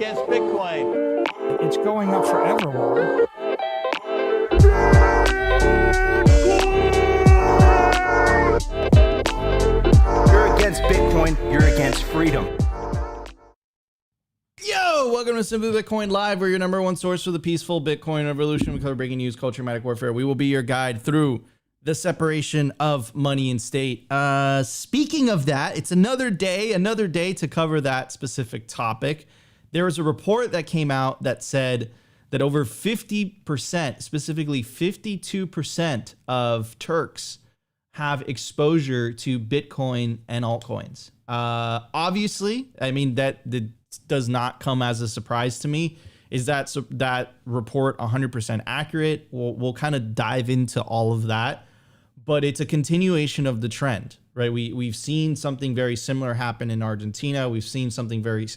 against Bitcoin. It's going up forever, Laura. You're against Bitcoin, you're against freedom. Yo, welcome to Simply Bitcoin Live. We're your number one source for the peaceful Bitcoin revolution. We cover breaking news, culture, medic warfare. We will be your guide through the separation of money and state. Speaking of that, it's another day to cover that specific topic. There was a report that came out that said that over 50%, specifically 52% of Turks have exposure to Bitcoin and altcoins. Obviously, I mean, that does not come as a surprise to me. Is that report 100% accurate? We'll kind of dive into all of that, but it's a continuation of the trend, right? We've seen something very similar happen in Argentina. We've seen something very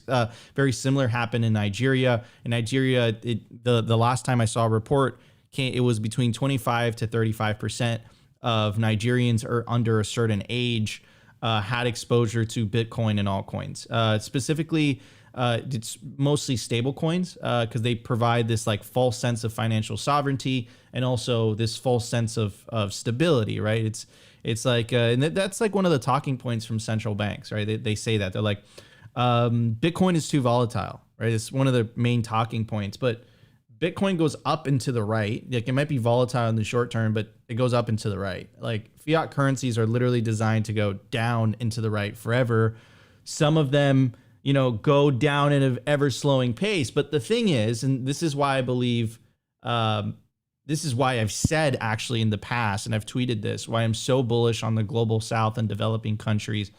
similar happen in Nigeria. In Nigeria, the last time I saw a report, it was between 25 to 35% of Nigerians are under a certain age had exposure to Bitcoin and altcoins. Specifically, it's mostly stable coins because they provide this like false sense of financial sovereignty and also this false sense of stability, right? It's like and that's like one of the talking points from central banks, right? They say that they're like Bitcoin is too volatile, right? It's one of the main talking points, but Bitcoin goes up and to the right. Like it might be volatile in the short term, but it goes up and to the right. Like fiat currencies are literally designed to go down and to the right forever. Some of them, you know, go down at an ever slowing pace. But the thing is, and this is why I believe, this is why I've said actually in the past, and I've tweeted this, why I'm so bullish on the global South and developing countries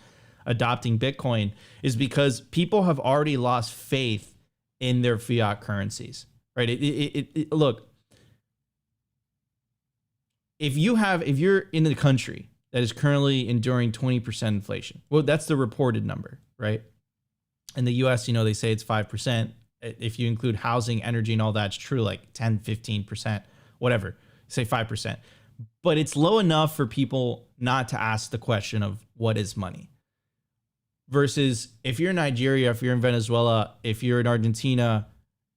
adopting Bitcoin is because people have already lost faith in their fiat currencies, right? Look, if you're in a country that is currently enduring 20% inflation, well, that's the reported number, right? In the US, you know, they say it's 5%. If you include housing, energy, and all that's true, like 10, 15%, whatever, say 5%. But it's low enough for people not to ask the question of what is money? Versus if you're in Nigeria, if you're in Venezuela, if you're in Argentina,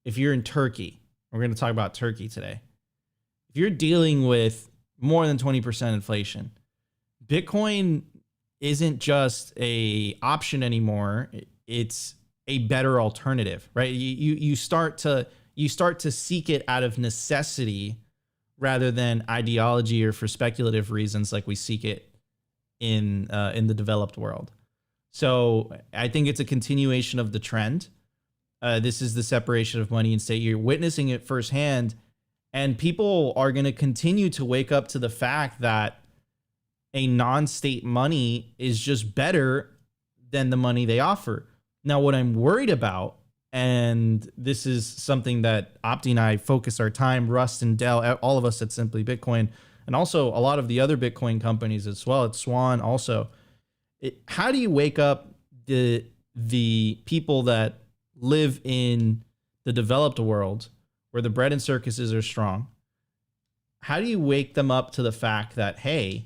if you're in Turkey, we're going to talk about Turkey today. If you're dealing with more than 20% inflation, Bitcoin isn't just a option anymore. It's a better alternative, right? You start to seek it out of necessity rather than ideology or for speculative reasons like we seek it in the developed world. So I think it's a continuation of the trend. This is the separation of money and state. You're witnessing it firsthand, and people are going to continue to wake up to the fact that a non-state money is just better than the money they offer. Now, what I'm worried about, and this is something that Opti and I focus our time, Rust and Dell, all of us at Simply Bitcoin, and also a lot of the other Bitcoin companies as well, at Swan also. How do you wake up the people that live in the developed world where the bread and circuses are strong? How do you wake them up to the fact that, hey,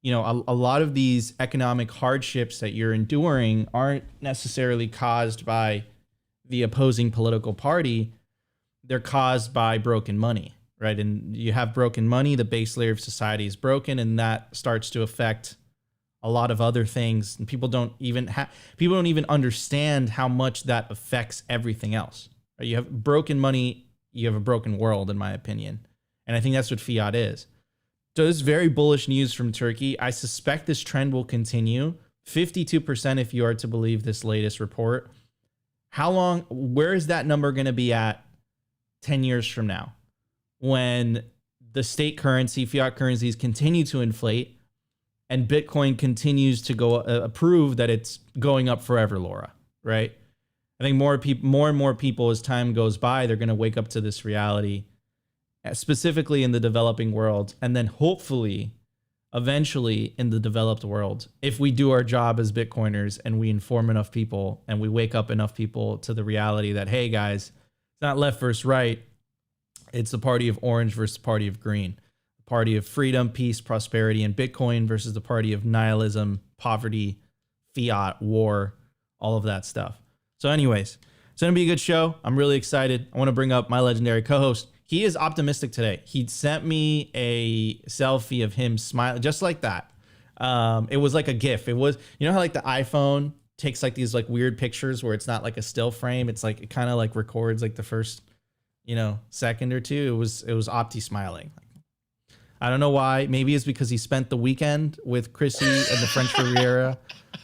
you know, a lot of these economic hardships that you're enduring aren't necessarily caused by the opposing political party. They're caused by broken money, right? And you have broken money, the base layer of society is broken, and that starts to affect a lot of other things. And people don't even understand how much that affects everything else. Right? You have broken money, you have a broken world, in my opinion. And I think that's what fiat is. So this is very bullish news from Turkey. I suspect this trend will continue. 52% if you are to believe this latest report. Where is that number going to be at 10 years from now? When the state currency, fiat currencies continue to inflate and Bitcoin continues to prove that it's going up forever, Laura, right? I think more and more people as time goes by, they're going to wake up to this reality, specifically in the developing world, and then hopefully eventually in the developed world, if we do our job as Bitcoiners and we inform enough people and we wake up enough people to the reality that, hey guys, it's not left versus right. It's the party of orange versus the party of green, the party of freedom, peace, prosperity, and Bitcoin versus the party of nihilism, poverty, fiat, war, all of that stuff. So anyways, It's going to be a good show. I'm really excited. I want to bring up my legendary co-host. He is optimistic today. He sent me a selfie of him smiling just like that. It was like a GIF. It was, you know how like the iPhone takes like these like weird pictures where it's not like a still frame. It's like, it kind of like records like the first, second or two. It was Opti smiling. I don't know why. Maybe it's because he spent the weekend with Chrissy and the French Riviera.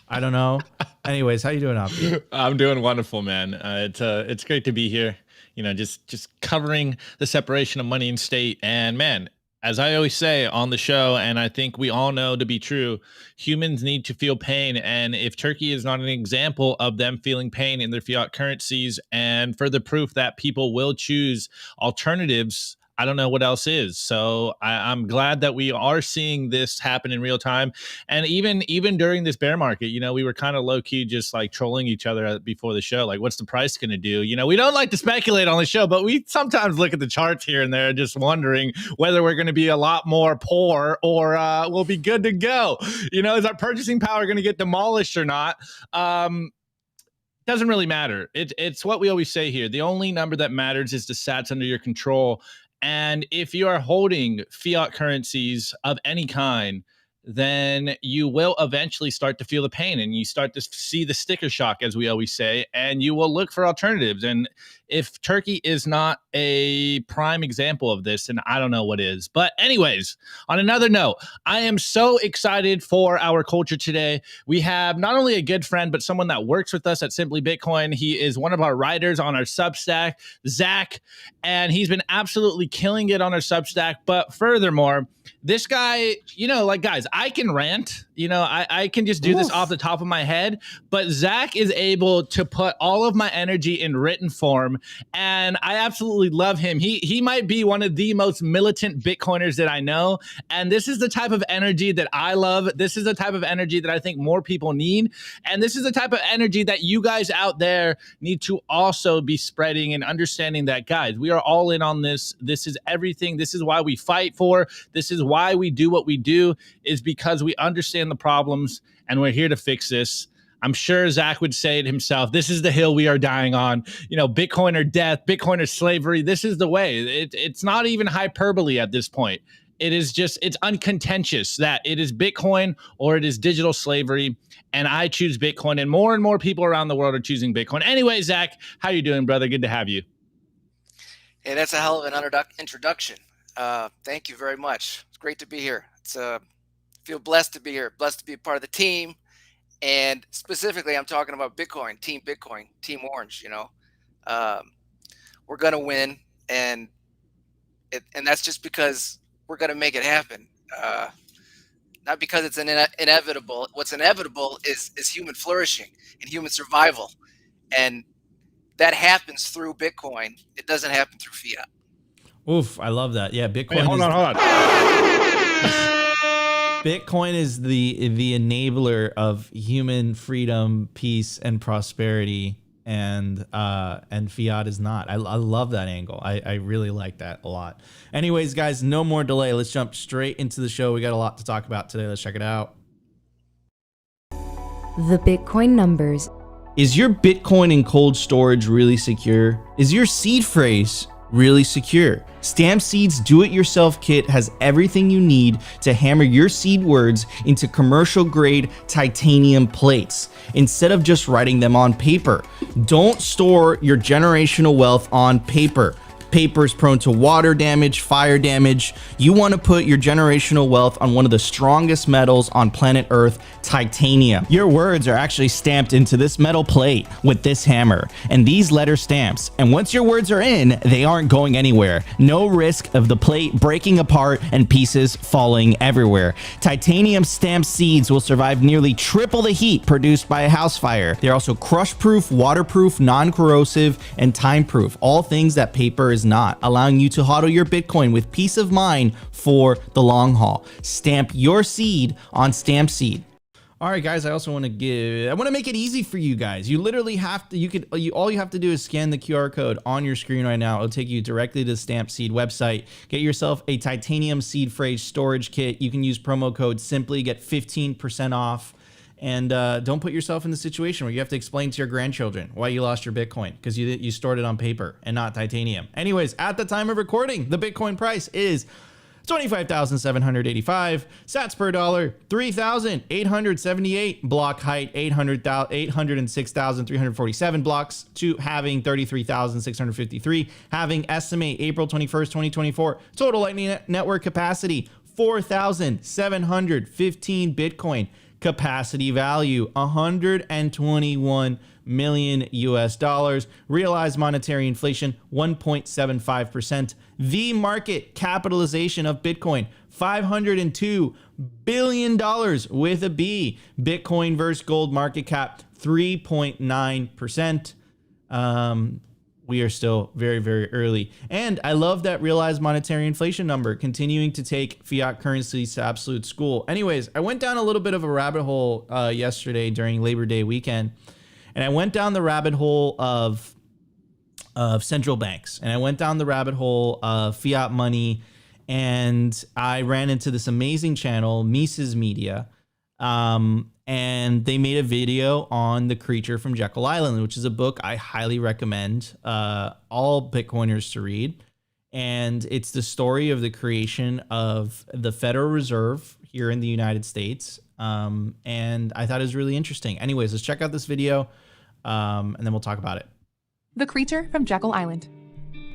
I don't know. Anyways, how you doing, Opti? I'm doing wonderful, man. It's great to be here. Just covering the separation of money and state. And man, as I always say on the show, and I think we all know to be true, humans need to feel pain. And if Turkey is not an example of them feeling pain in their fiat currencies and further proof that people will choose alternatives, I don't know what else is. So I'm glad that we are seeing this happen in real time. And even during this bear market, we were kind of low key just like trolling each other before the show. Like, what's the price going to do? We don't like to speculate on the show, but we sometimes look at the charts here and there, just wondering whether we're going to be a lot more poor or we'll be good to go. Is our purchasing power going to get demolished or not? Doesn't really matter. It's what we always say here. The only number that matters is the sats under your control. And if you are holding fiat currencies of any kind, then you will eventually start to feel the pain and you start to see the sticker shock, as we always say, and you will look for alternatives. And if Turkey is not a prime example of this, then I don't know what is. But anyways, on another note, I am so excited for our culture today. We have not only a good friend, but someone that works with us at Simply Bitcoin. He is one of our writers on our Substack, Zach, and he's been absolutely killing it on our Substack. But furthermore, this guy, guys, I can rant, I can just do this off the top of my head, but Zach is able to put all of my energy in written form, and I absolutely love him. He might be one of the most militant Bitcoiners that I know, and this is the type of energy that I love. This is the type of energy that I think more people need, and this is the type of energy that you guys out there need to also be spreading and understanding that, guys, we are all in on this. This is everything. This is why we fight for. This is why we do what we do, is because we understand the problems and we're here to fix this. I'm sure Zach would say it himself. This is the hill we are dying on. Bitcoin or death, Bitcoin or slavery. This is the way. It's not even hyperbole at this point. It's uncontentious that it is Bitcoin or it is digital slavery. And I choose Bitcoin, and more people around the world are choosing Bitcoin. Anyway, Zach, how you doing, brother? Good to have you. Hey, that's a hell of an introduction. Thank you very much. It's great to be here. Feel blessed to be here, blessed to be a part of the team. And specifically, I'm talking about Bitcoin, Team Orange. We're going to win. And that's just because we're going to make it happen. Not because it's inevitable. What's inevitable is human flourishing and human survival. And that happens through Bitcoin. It doesn't happen through fiat. Oof, I love that. Yeah, Bitcoin. Wait, hold on. Bitcoin is the enabler of human freedom, peace, and prosperity, and fiat is not. I love that angle. I really like that a lot. Anyways, guys, no more delay. Let's jump straight into the show. We got a lot to talk about today. Let's check it out. The Bitcoin numbers. Is your Bitcoin in cold storage really secure? Is your seed phrase really secure? Stamp Seed's do-it-yourself kit has everything you need to hammer your seed words into commercial-grade titanium plates instead of just writing them on paper. Don't store your generational wealth on paper. Paper is prone to water damage, fire damage. You want to put your generational wealth on one of the strongest metals on planet Earth, titanium. Your words are actually stamped into this metal plate with this hammer and these letter stamps. And once your words are in, they aren't going anywhere. No risk of the plate breaking apart and pieces falling everywhere. Titanium stamped seeds will survive nearly triple the heat produced by a house fire. They're also crush-proof, waterproof, non-corrosive, and time-proof. All things that paper is not, allowing you to hodl your Bitcoin with peace of mind for the long haul. Stamp your seed on Stamp Seed. All right, guys, I want to make it easy for you guys. You literally have to, all you have to do is scan the QR code on your screen right now. It'll take you directly to the Stamp Seed website. Get yourself a titanium seed phrase storage kit. You can use promo code SIMPLY, get 15% off. And don't put yourself in the situation where you have to explain to your grandchildren why you lost your Bitcoin because you stored it on paper and not titanium. Anyways, at the time of recording, the Bitcoin price is 25,785 sats per dollar, 3,878 block height, 806,347 blocks to having 33,653, having estimate April 21st, 2024, total Lightning Network capacity, 4,715 Bitcoin, capacity value, 121 million US dollars, realized monetary inflation, 1.75%, the market capitalization of Bitcoin, $502 billion with a B, Bitcoin versus gold market cap, 3.9%. We are still very, very early. And I love that realized monetary inflation number continuing to take fiat currencies to absolute school. Anyways, I went down a little bit of a rabbit hole yesterday during Labor Day weekend. And I went down the rabbit hole of central banks. And I went down the rabbit hole of fiat money. And I ran into this amazing channel, Mises Media. And they made a video on The Creature from Jekyll Island, which is a book I highly recommend all Bitcoiners to read. And it's the story of the creation of the Federal Reserve here in the United States. And I thought it was really interesting. Anyways, let's check out this video and then we'll talk about it. The Creature from Jekyll Island.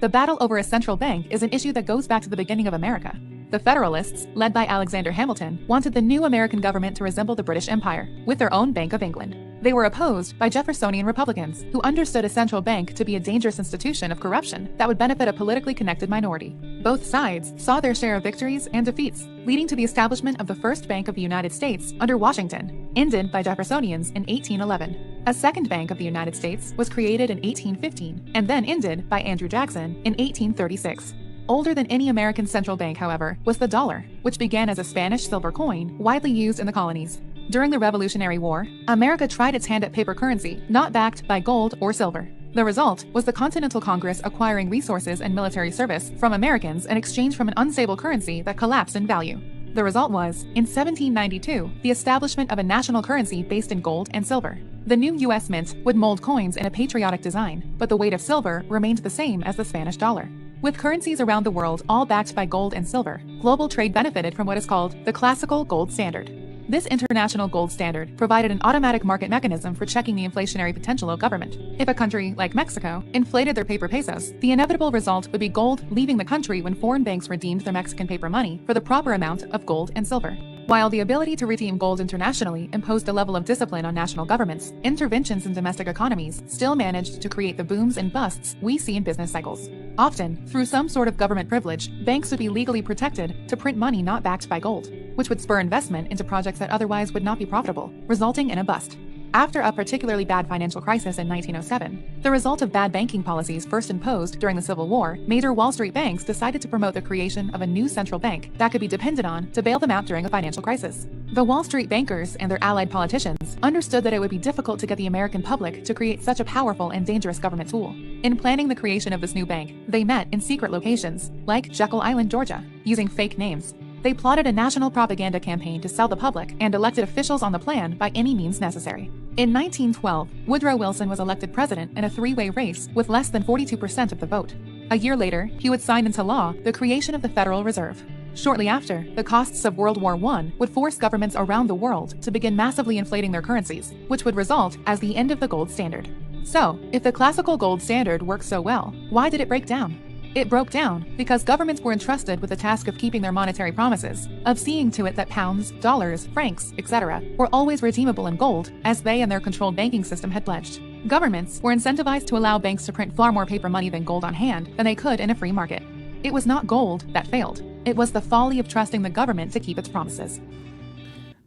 The battle over a central bank is an issue that goes back to the beginning of America. The Federalists, led by Alexander Hamilton, wanted the new American government to resemble the British Empire, with their own Bank of England. They were opposed by Jeffersonian Republicans, who understood a central bank to be a dangerous institution of corruption that would benefit a politically connected minority. Both sides saw their share of victories and defeats, leading to the establishment of the first Bank of the United States under Washington, ended by Jeffersonians in 1811. A second Bank of the United States was created in 1815, and then ended by Andrew Jackson in 1836. Older than any American central bank, however, was the dollar, which began as a Spanish silver coin widely used in the colonies. During the Revolutionary War, America tried its hand at paper currency, not backed by gold or silver. The result was the Continental Congress acquiring resources and military service from Americans in exchange for an unstable currency that collapsed in value. The result was, in 1792, the establishment of a national currency based in gold and silver. The new U.S. Mint would mold coins in a patriotic design, but the weight of silver remained the same as the Spanish dollar. With currencies around the world all backed by gold and silver, global trade benefited from what is called the classical gold standard. This international gold standard provided an automatic market mechanism for checking the inflationary potential of government. If a country, like Mexico, inflated their paper pesos, the inevitable result would be gold leaving the country when foreign banks redeemed their Mexican paper money for the proper amount of gold and silver. While the ability to redeem gold internationally imposed a level of discipline on national governments, interventions in domestic economies still managed to create the booms and busts we see in business cycles. Often, through some sort of government privilege, banks would be legally protected to print money not backed by gold, which would spur investment into projects that otherwise would not be profitable, resulting in a bust. After a particularly bad financial crisis in 1907, the result of bad banking policies first imposed during the Civil War, major Wall Street banks decided to promote the creation of a new central bank that could be depended on to bail them out during a financial crisis. The Wall Street bankers and their allied politicians understood that it would be difficult to get the American public to create such a powerful and dangerous government tool. In planning the creation of this new bank, they met in secret locations, like Jekyll Island, Georgia, using fake names. They plotted a national propaganda campaign to sell the public and elected officials on the plan by any means necessary. In 1912, Woodrow Wilson was elected president in a three-way race with less than 42% of the vote. A year later, he would sign into law the creation of the Federal Reserve. Shortly after, the costs of World War I would force governments around the world to begin massively inflating their currencies, which would result as the end of the gold standard. So, if the classical gold standard worked so well, why did it break down? It broke down because governments were entrusted with the task of keeping their monetary promises, of seeing to it that pounds, dollars, francs, etc. were always redeemable in gold, as they and their controlled banking system had pledged. Governments were incentivized to allow banks to print far more paper money than gold on hand than they could in a free market. It was not gold that failed. It was the folly of trusting the government to keep its promises.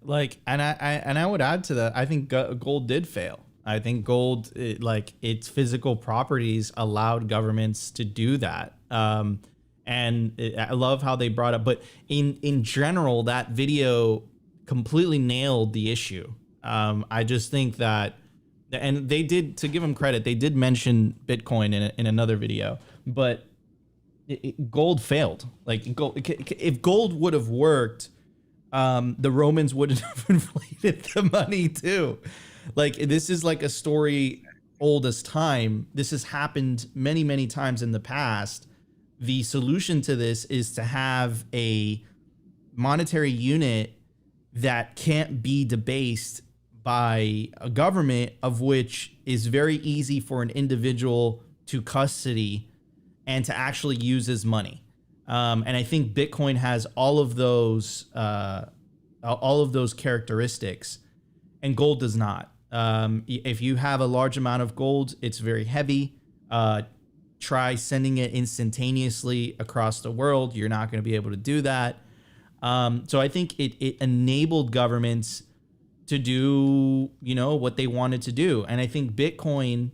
And I would add to that, I think gold did fail. I think gold, its physical properties allowed governments to do that. I love how they brought up, but in general, that video completely nailed the issue. I just think that, and they did, to give them credit, they did mention Bitcoin in another video, but gold failed. If gold would have worked, the Romans wouldn't have inflated the money too. Like, this is like a story old as time. This has happened many, many times in the past. The solution to this is to have a monetary unit that can't be debased by a government, of which is very easy for an individual to custody and to actually use as money. And I think Bitcoin has all of those characteristics, and gold does not. If you have a large amount of gold, it's very heavy. Try sending it instantaneously across the world. You're not going to be able to do that. So I think it enabled governments to do, what they wanted to do. And I think Bitcoin,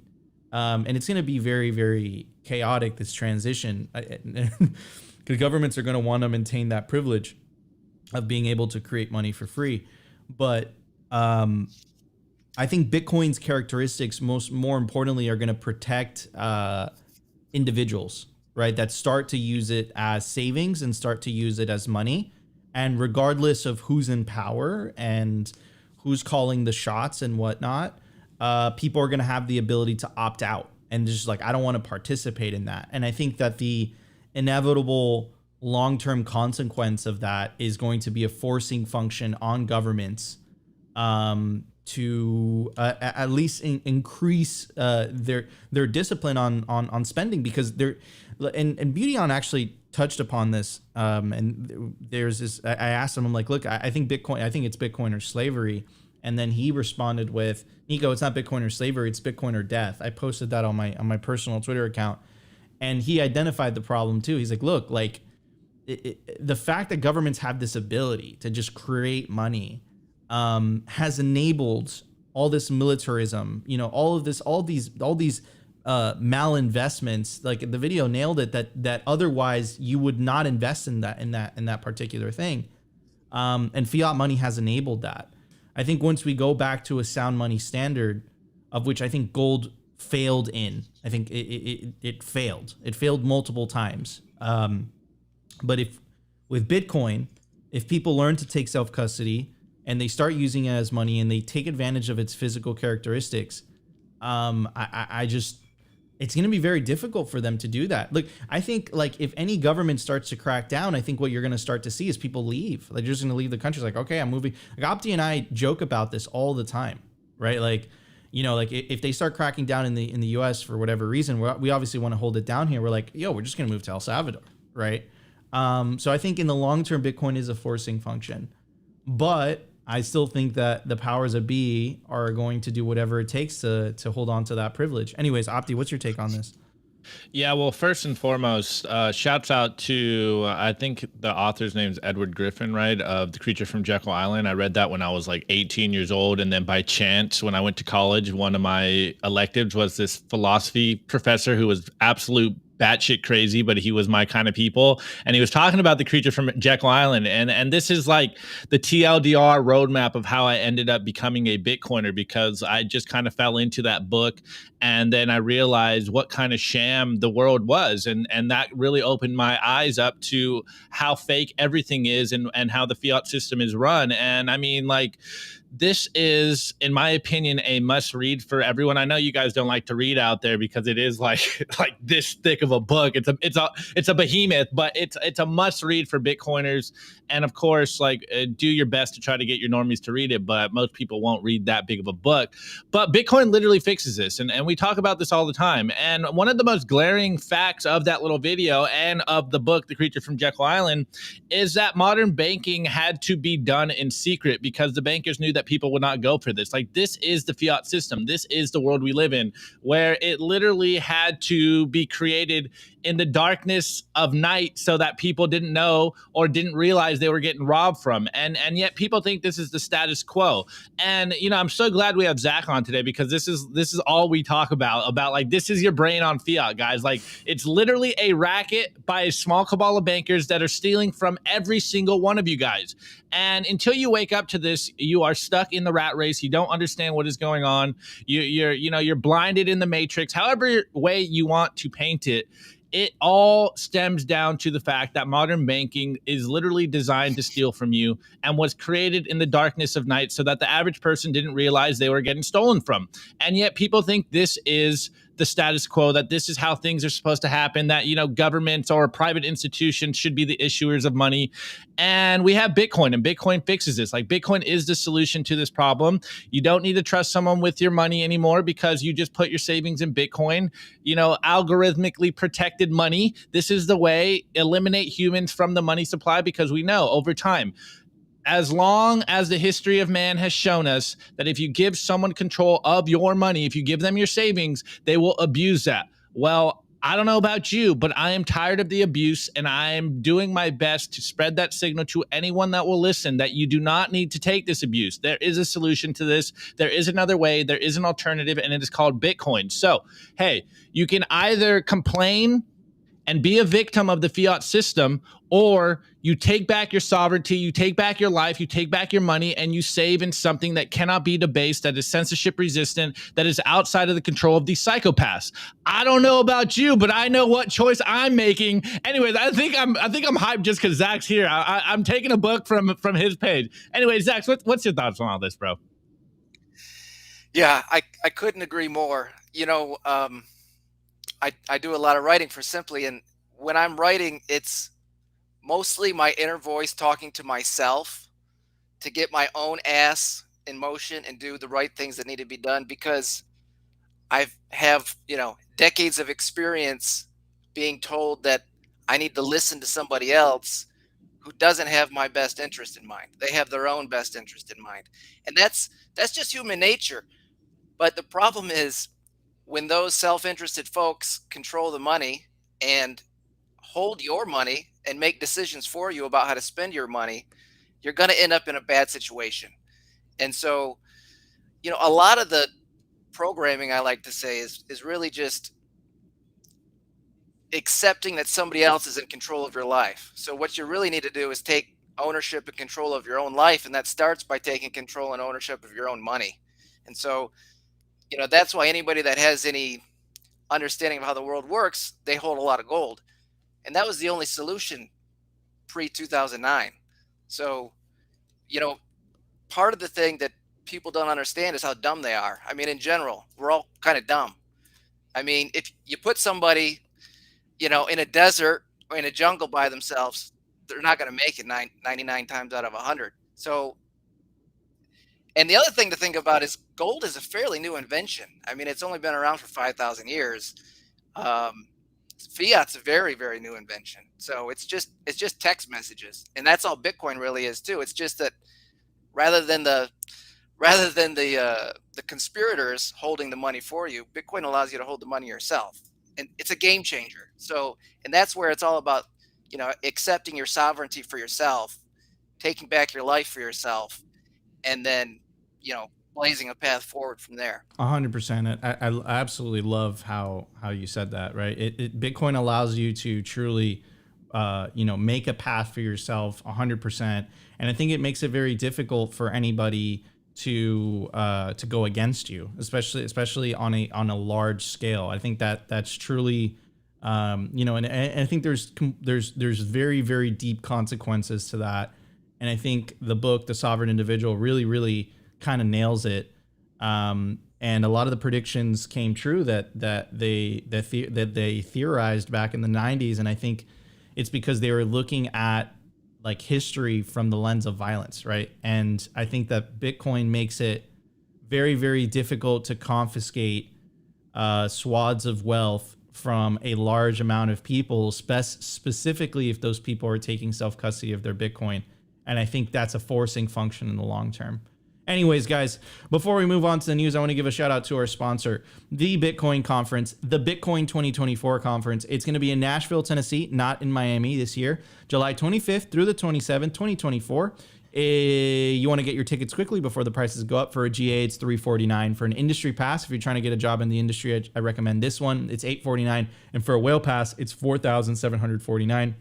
and it's going to be very, very chaotic, this transition, because governments are going to want to maintain that privilege of being able to create money for free. But I think Bitcoin's characteristics, more importantly, are going to protect individuals, right? That start to use it as savings and start to use it as money. And regardless of who's in power and who's calling the shots and whatnot, people are going to have the ability to opt out and just like, I don't want to participate in that. And I think that the inevitable long-term consequence of that is going to be a forcing function on governments to at least increase their discipline on spending, because and Beautyon actually touched upon this. And there's this, I asked him, I'm like, look, I think it's Bitcoin or slavery. And then he responded with, Nico, it's not Bitcoin or slavery, it's Bitcoin or death. I posted that on my personal Twitter account, and he identified the problem too. He's like, look, like the fact that governments have this ability to just create money has enabled all this militarism, all these malinvestments. Like, the video nailed it, that otherwise you would not invest in that particular thing. And fiat money has enabled that. I think once we go back to a sound money standard, of which I think gold failed in, I think it failed. It failed multiple times. But with Bitcoin, if people learn to take self-custody and they start using it as money and they take advantage of its physical characteristics, it's going to be very difficult for them to do that. Look, I think, like, if any government starts to crack down, I think what you're going to start to see is people leave. Like, they're just going to leave the country. It's like, okay, I'm moving. Like, Opti and I joke about this all the time, right? Like, like if they start cracking down in the US for whatever reason, we obviously want to hold it down here. We're like, we're just going to move to El Salvador, right? So I think in the long term, Bitcoin is a forcing function, but I still think that the powers that be are going to do whatever it takes to hold on to that privilege. Anyways, Opti, what's your take on this? Yeah, well, first and foremost, shouts out to, I think the author's name is Edward Griffin, right, of The Creature from Jekyll Island. I read that when I was like 18 years old. And then by chance, when I went to college, one of my electives was this philosophy professor who was absolute batshit crazy, but he was my kind of people. And he was talking about The Creature from Jekyll Island. And this is like the TLDR roadmap of how I ended up becoming a Bitcoiner, because I just kind of fell into that book. And then I realized what kind of sham the world was. And that really opened my eyes up to how fake everything is and how the fiat system is run. And I mean, like, this is, in my opinion, a must read for everyone. I know you guys don't like to read out there because it is like this thick of a book. It's a behemoth, but it's a must read for Bitcoiners. And of course, like, do your best to try to get your normies to read it, but most people won't read that big of a book. But Bitcoin literally fixes this, and we talk about this all the time. And one of the most glaring facts of that little video and of the book, The Creature from Jekyll Island, is that modern banking had to be done in secret because the bankers knew that people would not go for this. Like, this is the fiat system. This is the world we live in, where it literally had to be created in the darkness of night so that people didn't know or didn't realize they were getting robbed from. And yet people think this is the status quo. And, I'm so glad we have Zach on today, because this is all we talk about like, this is your brain on fiat, guys. Like, it's literally a racket by a small cabal of bankers that are stealing from every single one of you guys. And until you wake up to this, you are stuck in the rat race. You don't understand what is going on. You're blinded in the matrix, however way you want to paint it. It all stems down to the fact that modern banking is literally designed to steal from you and was created in the darkness of night so that the average person didn't realize they were getting stolen from. And yet people think this is the status quo, that this is how things are supposed to happen, that, you know, governments or private institutions should be the issuers of money. And we have Bitcoin, and Bitcoin fixes this. Like, Bitcoin is the solution to this problem. You don't need to trust someone with your money anymore because you just put your savings in Bitcoin, you know, algorithmically protected money. This is the way. Eliminate humans from the money supply, because we know over time, as long as the history of man has shown us that if you give someone control of your money, if you give them your savings, they will abuse that. Well, I don't know about you, but I am tired of the abuse, and I am doing my best to spread that signal to anyone that will listen, that you do not need to take this abuse. There is a solution to this. There is another way. There is an alternative, and it is called Bitcoin. So, hey, you can either complain and be a victim of the fiat system, or you take back your sovereignty, you take back your life, you take back your money, and you save in something that cannot be debased, that is censorship resistant, that is outside of the control of these psychopaths. I don't know about you, but I know what choice I'm making. Anyways, I think I'm hyped just because Zach's here. I'm taking a book from his page. Anyway, Zach, what's your thoughts on all this, bro? Yeah, I couldn't agree more. You know, I do a lot of writing for Simply, and when I'm writing, it's mostly my inner voice talking to myself to get my own ass in motion and do the right things that need to be done, because I have, you know, decades of experience being told that I need to listen to somebody else who doesn't have my best interest in mind. They have their own best interest in mind. And that's just human nature. But the problem is, when those self-interested folks control the money and hold your money and make decisions for you about how to spend your money, you're going to end up in a bad situation. And so, you know, a lot of the programming, I like to say, is really just accepting that somebody else is in control of your life. So what you really need to do is take ownership and control of your own life, and that starts by taking control and ownership of your own money. And so, you know, that's why anybody that has any understanding of how the world works, they hold a lot of gold. And that was the only solution pre-2009. So, you know, part of the thing that people don't understand is how dumb they are. I mean, in general, we're all kind of dumb. I mean, if you put somebody, you know, in a desert or in a jungle by themselves, they're not going to make it 99 times out of 100. So, and the other thing to think about is gold is a fairly new invention. I mean, it's only been around for 5,000 years. Fiat's a very, very new invention. So it's just text messages, and that's all Bitcoin really is too. It's just that rather than the conspirators holding the money for you, Bitcoin allows you to hold the money yourself, and it's a game changer. So, and that's where it's all about, you know, accepting your sovereignty for yourself, taking back your life for yourself, and then, you know, blazing a path forward from there. 100%. I absolutely love how you said that, right? Bitcoin allows you to truly, you know, make a path for yourself 100%. And I think it makes it very difficult for anybody to go against you, especially on a large scale. I think that's truly, you know, and I think there's very, very deep consequences to that. And I think the book, The Sovereign Individual, really kind of nails it. And a lot of the predictions came true that they theorized back in the 90s. And I think it's because they were looking at like history from the lens of violence, right? And I think that Bitcoin makes it very, very difficult to confiscate swaths of wealth from a large amount of people, specifically if those people are taking self-custody of their Bitcoin. And I think that's a forcing function in the long term. Anyways, guys, before we move on to the news, I want to give a shout out to our sponsor, the Bitcoin Conference, the Bitcoin 2024 Conference. It's going to be in Nashville, Tennessee, not in Miami this year, July 25th through the 27th, 2024. You want to get your tickets quickly before the prices go up. For a GA, it's $349. For an industry pass, if you're trying to get a job in the industry, I recommend this one. It's $849. And for a whale pass, it's $4,749.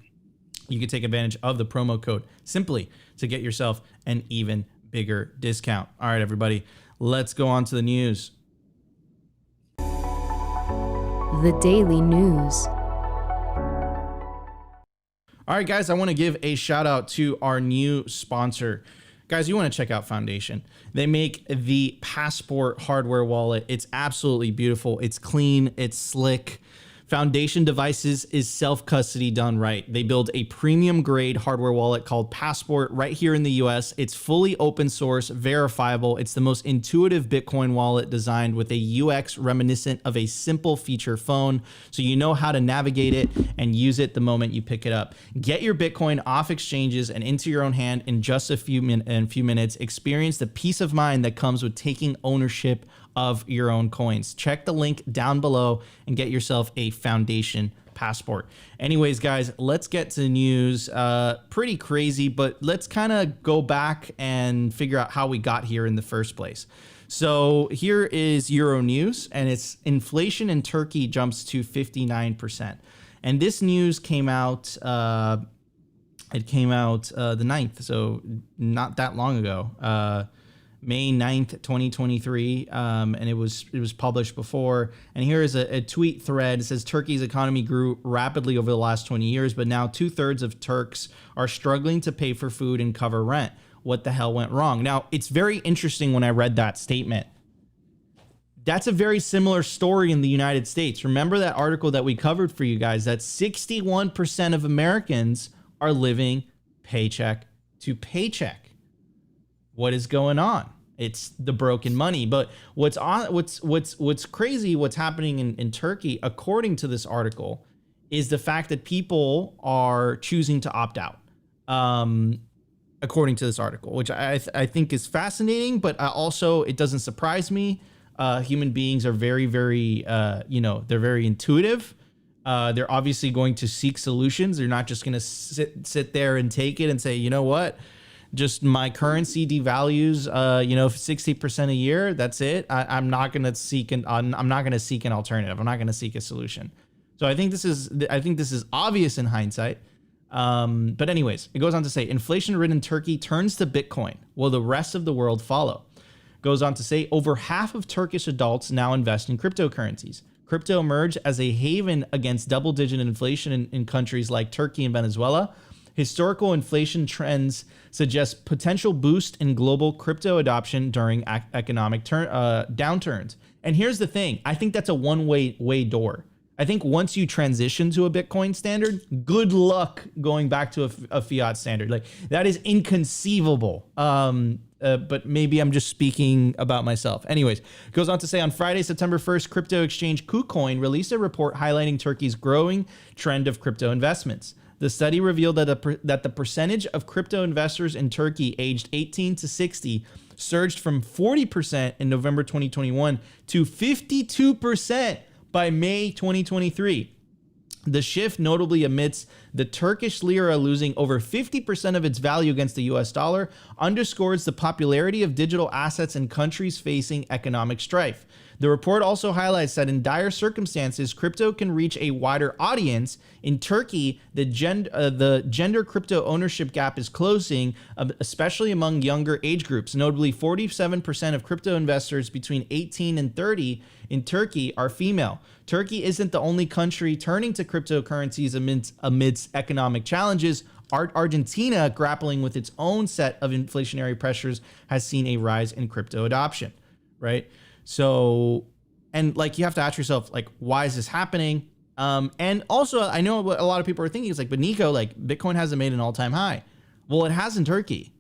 You can take advantage of the promo code Simply to get yourself an even bigger discount. All right, everybody, let's go on to the news. The Daily News. All right, guys, I want to give a shout out to our new sponsor. Guys, you want to check out Foundation. They make the Passport hardware wallet. It's absolutely beautiful. It's clean. It's slick. Foundation Devices is self-custody done right. They build a premium grade hardware wallet called Passport right here in the US. It's fully open source, verifiable. It's the most intuitive Bitcoin wallet designed with a UX reminiscent of a simple feature phone, so you know how to navigate it and use it the moment you pick it up. Get your Bitcoin off exchanges and into your own hand in just a few minutes. Experience the peace of mind that comes with taking ownership of your own coins. Check the link down below and get yourself a Foundation Passport. Anyways, guys, let's get to the news. Pretty crazy, but let's kind of go back and figure out how we got here in the first place. So here is Euro news, and it's inflation in Turkey jumps to 59%. And this news came out, the 9th, so not that long ago. May 9th, 2023, and it was published before. And here is a tweet thread. It says Turkey's economy grew rapidly over the last 20 years, but now 2/3 of Turks are struggling to pay for food and cover rent. What the hell went wrong? Now, it's very interesting when I read that statement. That's a very similar story in the United States. Remember that article that we covered for you guys, that 61% of Americans are living paycheck to paycheck. What is going on? It's the broken money. But what's crazy, what's happening in Turkey, according to this article, is the fact that people are choosing to opt out. According to this article, which I think is fascinating, but also it doesn't surprise me. Human beings are very, very, they're very intuitive. They're obviously going to seek solutions. They're not just going to sit there and take it and say, you know what? Just my currency devalues, 60% a year. That's it. I'm not going to seek an alternative. I'm not going to seek a solution. So I think this is obvious in hindsight. But anyways, it goes on to say inflation-ridden Turkey turns to Bitcoin. Will the rest of the world follow? Goes on to say over half of Turkish adults now invest in cryptocurrencies. Crypto emerged as a haven against double-digit inflation in countries like Turkey and Venezuela. Historical inflation trends suggest potential boost in global crypto adoption during economic downturns. And here's the thing. I think that's a one-way door. I think once you transition to a Bitcoin standard, good luck going back to a fiat standard. Like, that is inconceivable. But maybe I'm just speaking about myself. Anyways, it goes on to say on Friday, September 1st, crypto exchange KuCoin released a report highlighting Turkey's growing trend of crypto investments. The study revealed that the percentage of crypto investors in Turkey aged 18 to 60 surged from 40% in November 2021 to 52% by May 2023. The shift notably amidst the Turkish lira losing over 50% of its value against the US dollar underscores the popularity of digital assets in countries facing economic strife. The report also highlights that in dire circumstances, crypto can reach a wider audience. In Turkey, the gender crypto ownership gap is closing, especially among younger age groups. Notably, 47% of crypto investors between 18 and 30 in Turkey are female. Turkey isn't the only country turning to cryptocurrencies amidst economic challenges. Argentina, grappling with its own set of inflationary pressures, has seen a rise in crypto adoption, right? So, and like, you have to ask yourself, like, why is this happening? And also, I know what a lot of people are thinking is like, but Nico, like, Bitcoin hasn't made an all-time high. Well, it has in Turkey.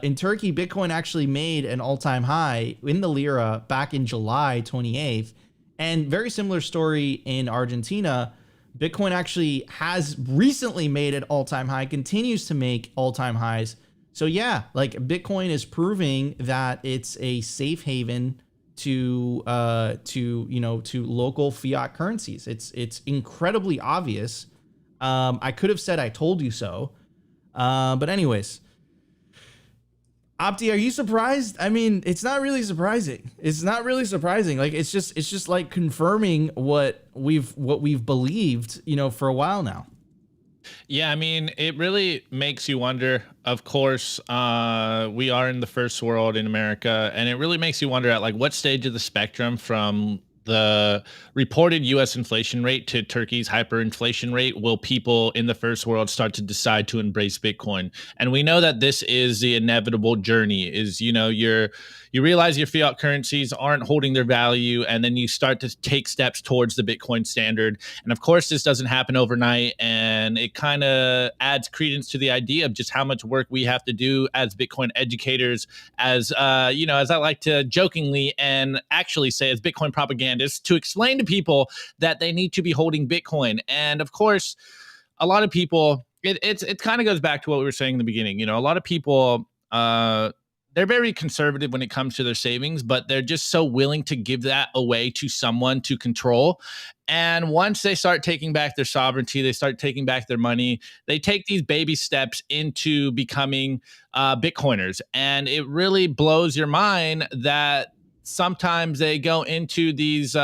In Turkey, Bitcoin actually made an all-time high in the lira back in July 28th. And very similar story in Argentina. Bitcoin actually has recently made an all-time high, continues to make all-time highs. So yeah, like, Bitcoin is proving that it's a safe haven to local fiat currencies. It's incredibly obvious. I could have said I told you so. But anyways, Opti, are you surprised? I mean, it's not really surprising. It's not really surprising. Like, it's just like confirming what we've believed, for a while now. Yeah, I mean, it really makes you wonder. Of course, we are in the first world in America, and it really makes you wonder at like what stage of the spectrum from the reported US inflation rate to Turkey's hyperinflation rate, will people in the first world start to decide to embrace Bitcoin? And we know that this is the inevitable journey, is, you know, you realize your fiat currencies aren't holding their value, and then you start to take steps towards the Bitcoin standard. And of course, this doesn't happen overnight, and it kind of adds credence to the idea of just how much work we have to do as Bitcoin educators, as you know, as I like to jokingly and actually say, as Bitcoin propagandists, to explain to people that they need to be holding Bitcoin. And of course, a lot of people, it kind of goes back to what we were saying in the beginning. You know, a lot of people, they're very conservative when it comes to their savings, but they're just so willing to give that away to someone to control. And once they start taking back their sovereignty, they start taking back their money, they take these baby steps into becoming Bitcoiners. And it really blows your mind that sometimes they go into these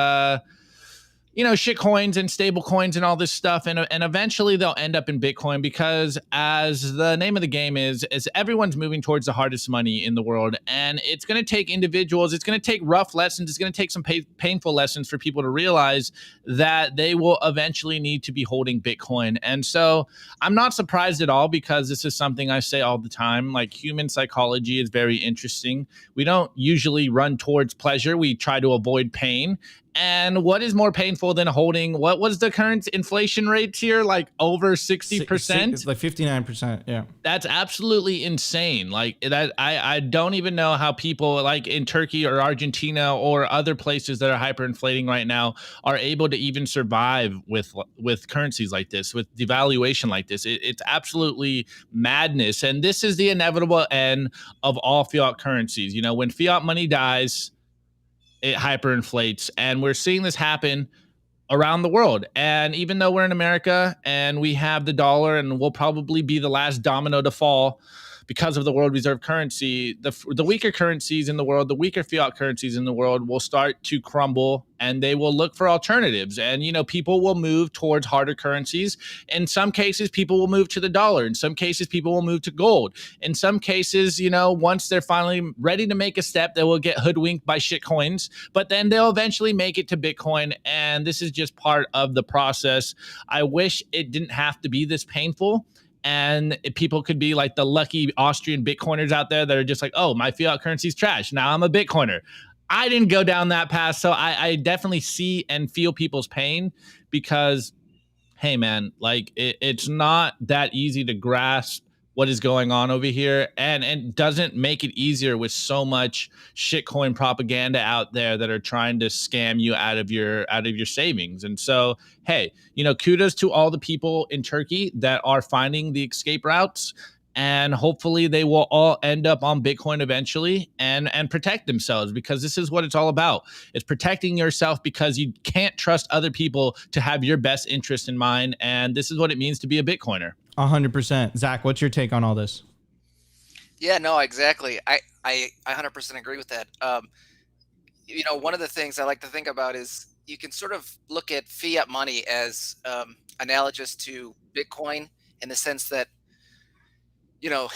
you know, shit coins and stable coins and all this stuff. And eventually they'll end up in Bitcoin, because as the name of the game is everyone's moving towards the hardest money in the world. And it's going to take individuals, it's going to take rough lessons, it's going to take some painful lessons for people to realize that they will eventually need to be holding Bitcoin. And so I'm not surprised at all, because this is something I say all the time. Like, human psychology is very interesting. We don't usually run towards pleasure. We try to avoid pain. And what is more painful than holding, what was the current inflation rates here? Like over 60%? It's like 59%. Yeah. That's absolutely insane. Like that, I don't even know how people like in Turkey or Argentina or other places that are hyperinflating right now are able to even survive with currencies like this, with devaluation like this. It's absolutely madness. And this is the inevitable end of all fiat currencies. You know, when fiat money dies, it hyperinflates, and we're seeing this happen around the world. And even though we're in America and we have the dollar, and we'll probably be the last domino to fall because of the world reserve currency, the weaker currencies in the world, the weaker fiat currencies in the world will start to crumble, and they will look for alternatives. And, you know, people will move towards harder currencies. In some cases, people will move to the dollar. In some cases, people will move to gold. In some cases, you know, once they're finally ready to make a step, they will get hoodwinked by shit coins, but then they'll eventually make it to Bitcoin. And this is just part of the process. I wish it didn't have to be this painful. And people could be like the lucky Austrian Bitcoiners out there that are just like, oh, my fiat currency's trash, now I'm a Bitcoiner. I didn't go down that path. So I definitely see and feel people's pain, because, hey, man, like it's not that easy to grasp what is going on over here, and it doesn't make it easier with so much shitcoin propaganda out there that are trying to scam you out of your savings. And so, hey, you know, kudos to all the people in Turkey that are finding the escape routes, and hopefully they will all end up on Bitcoin eventually and protect themselves, because this is what it's all about. It's protecting yourself, because you can't trust other people to have your best interest in mind. And this is what it means to be a Bitcoiner. 100%. Zach, what's your take on all this? Yeah, no, exactly. I 100% agree with that. You know, one of the things I like to think about is you can sort of look at fiat money as analogous to Bitcoin, in the sense that, you know,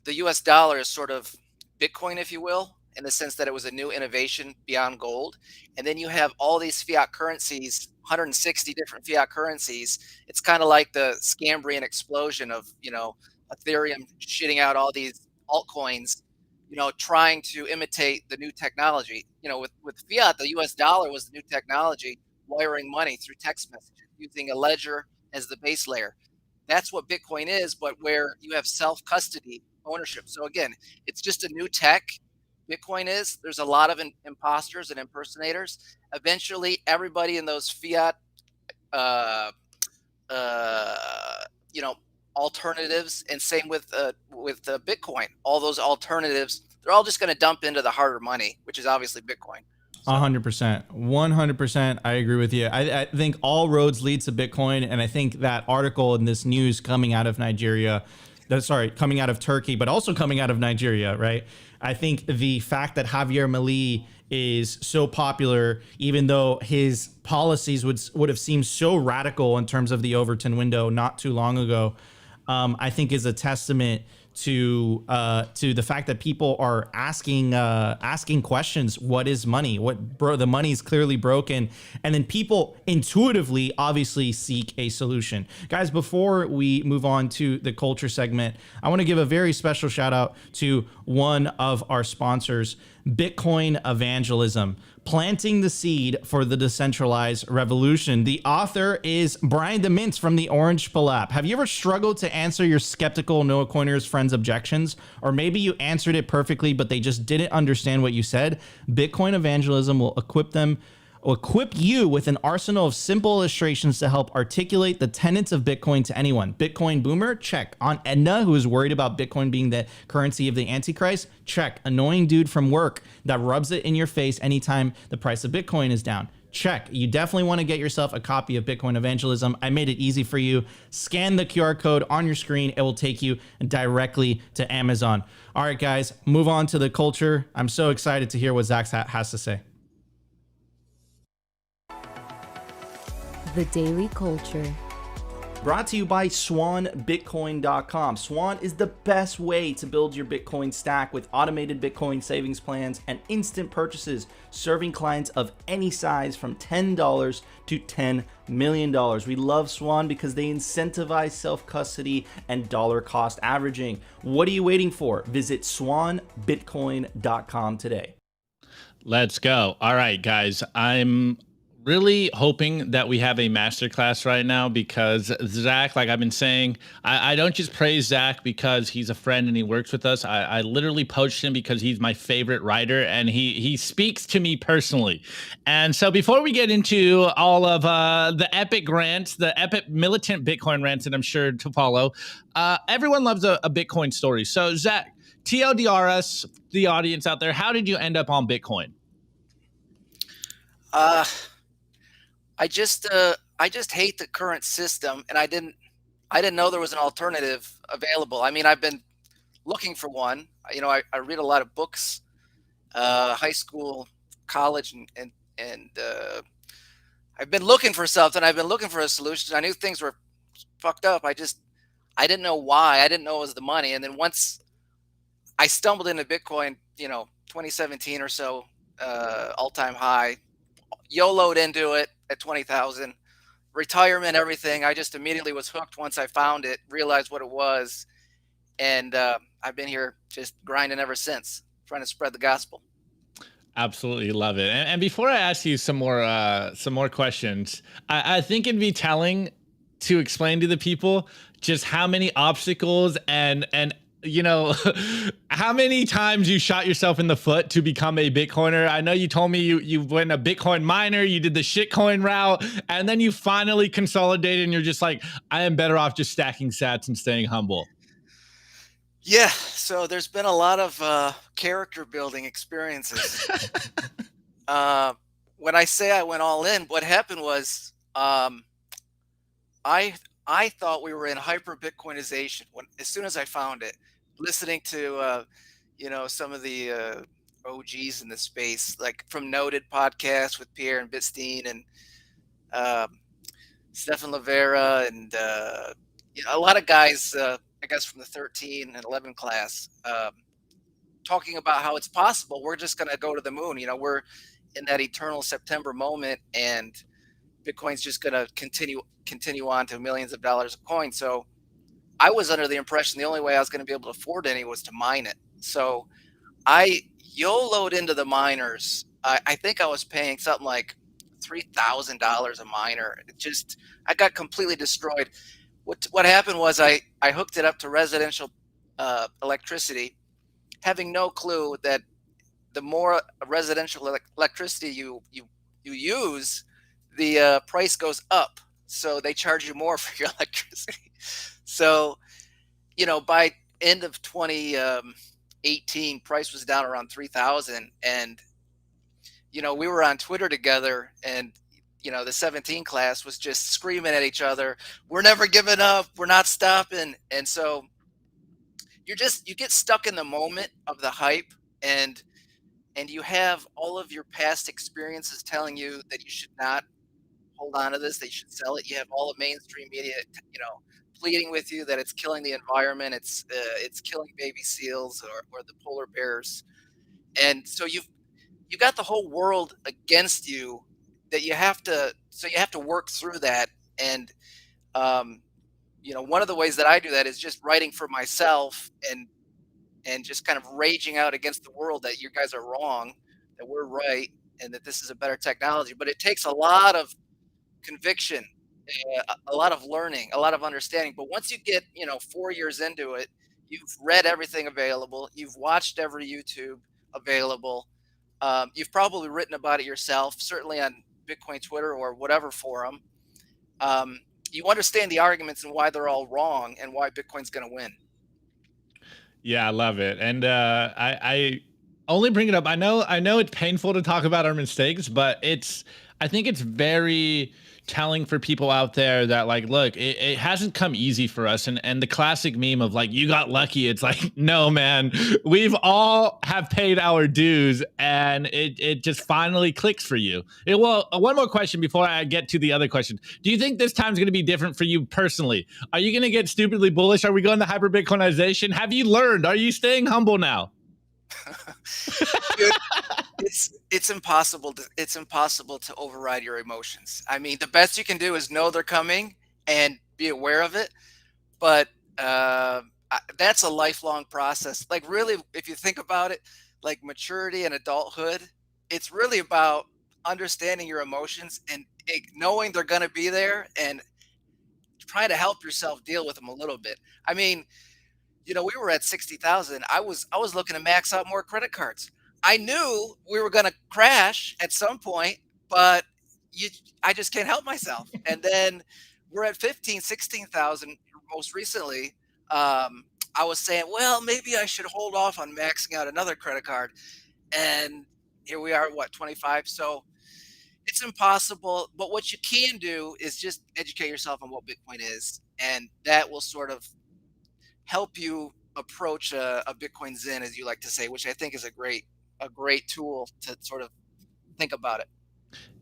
the US dollar is sort of Bitcoin, if you will, in the sense that it was a new innovation beyond gold. And then you have all these fiat currencies, 160 different fiat currencies. It's kind of like the Scambrian explosion of, you know, Ethereum shitting out all these altcoins, you know, trying to imitate the new technology. You know, with fiat, the US dollar was the new technology, wiring money through text messaging, using a ledger as the base layer. That's what Bitcoin is, but where you have self-custody ownership. So again, it's just a new tech. Bitcoin is, there's a lot of imposters and impersonators. Eventually, everybody in those fiat, you know, alternatives, and same with Bitcoin, all those alternatives, they're all just going to dump into the harder money, which is obviously Bitcoin. 100%. 100%. I agree with you. I think all roads lead to Bitcoin. And I think that article in this news coming out of Nigeria, coming out of Turkey, but also coming out of Nigeria, right? I think the fact that Javier Milei is so popular, even though his policies would have seemed so radical in terms of the Overton window not too long ago, I think is a testament to the fact that people are asking questions. What is money? The money is clearly broken, and then people intuitively, obviously, seek a solution. Guys, before we move on to the culture segment, I want to give a very special shout out to one of our sponsors, Bitcoin Evangelism, planting the seed for the decentralized revolution. The author is Brian DeMintz from the Orange Pill app. Have you ever struggled to answer your skeptical no-coiners friends' objections? Or maybe you answered it perfectly, but they just didn't understand what you said? Bitcoin Evangelism will equip you with an arsenal of simple illustrations to help articulate the tenets of Bitcoin to anyone. Bitcoin boomer? Check. On Edna, who is worried about Bitcoin being the currency of the Antichrist? Check. Annoying dude from work that rubs it in your face anytime the price of Bitcoin is down? Check. You definitely want to get yourself a copy of Bitcoin Evangelism. I made it easy for you. Scan the QR code on your screen. It will take you directly to Amazon. All right, guys, move on to the culture. I'm so excited to hear what Zach has to say. The Daily Culture. Brought to you by SwanBitcoin.com. Swan is the best way to build your Bitcoin stack with automated Bitcoin savings plans and instant purchases, serving clients of any size from $10 to $10 million. We love Swan because they incentivize self-custody and dollar cost averaging. What are you waiting for? Visit SwanBitcoin.com today. Let's go. All right, guys. I'm really hoping that we have a masterclass right now, because Zach, like I've been saying, I don't just praise Zach because he's a friend and he works with us. I literally poached him because he's my favorite writer and he speaks to me personally. And so before we get into all of the epic rants, the epic militant Bitcoin rants that I'm sure to follow, everyone loves a Bitcoin story. So Zach, TLDR us, the audience out there, how did you end up on Bitcoin? I just hate the current system, and I didn't know there was an alternative available. I mean, I've been looking for one. You know, I read a lot of books, high school, college, and I've been looking for something. I've been looking for a solution. I knew things were fucked up. I didn't know why. I didn't know it was the money. And then once I stumbled into Bitcoin, 2017 or so, all-time high, YOLO'd into it at 20,000, retirement, everything. I just immediately was hooked once I found it, realized what it was. And I've been here just grinding ever since, trying to spread the gospel. Absolutely love it. And before I ask you some more questions, I think it'd be telling to explain to the people just how many obstacles and how many times you shot yourself in the foot to become a Bitcoiner. I know you told me you went a Bitcoin miner, you did the shitcoin route, and then you finally consolidated and you're just like, I am better off just stacking sats and staying humble. Yeah, so there's been a lot of character building experiences. When I say I went all in, what happened was I thought we were in hyper Bitcoinization as soon as I found it, listening to some of the OGs in the space, like from Noted podcast with Pierre and Bitstein and Stefan Livera and a lot of guys, I guess from the 13 and 11 class, talking about how it's possible. We're just going to go to the moon. We're in that eternal September moment, and Bitcoin's just going to continue on to millions of dollars of coin. So I was under the impression the only way I was going to be able to afford any was to mine it. So I YOLO'd into the miners. I think I was paying something like $3,000 a miner. I got completely destroyed. What happened was I hooked it up to residential electricity, having no clue that the more residential electricity you use, the price goes up. So they charge you more for your electricity. So, by end of 2018, price was down around 3,000, and we were on Twitter together, and the 17 class was just screaming at each other, we're never giving up, we're not stopping. And so you get stuck in the moment of the hype, and you have all of your past experiences telling you that you should not hold on to this, they should sell it. You have all the mainstream media, pleading with you that it's killing the environment, it's killing baby seals or the polar bears, and so you got the whole world against you that you have to work through that. And um, one of the ways that I do that is just writing for myself and just kind of raging out against the world that you guys are wrong, that we're right, and that this is a better technology. But it takes a lot of conviction, a lot of learning, a lot of understanding. But once you get 4 years into it, you've read everything available, you've watched every YouTube available, you've probably written about it yourself, certainly on Bitcoin Twitter or whatever forum. You understand the arguments and why they're all wrong and why Bitcoin's going to win. Yeah, I love it. And I only bring it up. I know it's painful to talk about our mistakes, but I think it's very telling for people out there that, like, look, it hasn't come easy for us. And the classic meme of like, you got lucky. It's like, no, man, we've all have paid our dues, and it just finally clicks for you. Well, one more question before I get to the other question. Do you think this time's going to be different for you personally? Are you going to get stupidly bullish? Are we going to hyper Bitcoinization? Have you learned? Are you staying humble now? Dude, it's impossible to override your emotions. I mean, the best you can do is know they're coming and be aware of it. But that's a lifelong process. Like, really, if you think about it, like maturity and adulthood, it's really about understanding your emotions and knowing they're going to be there and trying to help yourself deal with them a little bit. I mean, we were at 60,000. I was looking to max out more credit cards. I knew we were going to crash at some point, but I just can't help myself. And then we're at 15, 16,000 most recently. I was saying, well, maybe I should hold off on maxing out another credit card. And here we are at 25. So it's impossible. But what you can do is just educate yourself on what Bitcoin is. And that will sort of help you approach a Bitcoin Zen, as you like to say, which I think is a great tool to sort of think about it.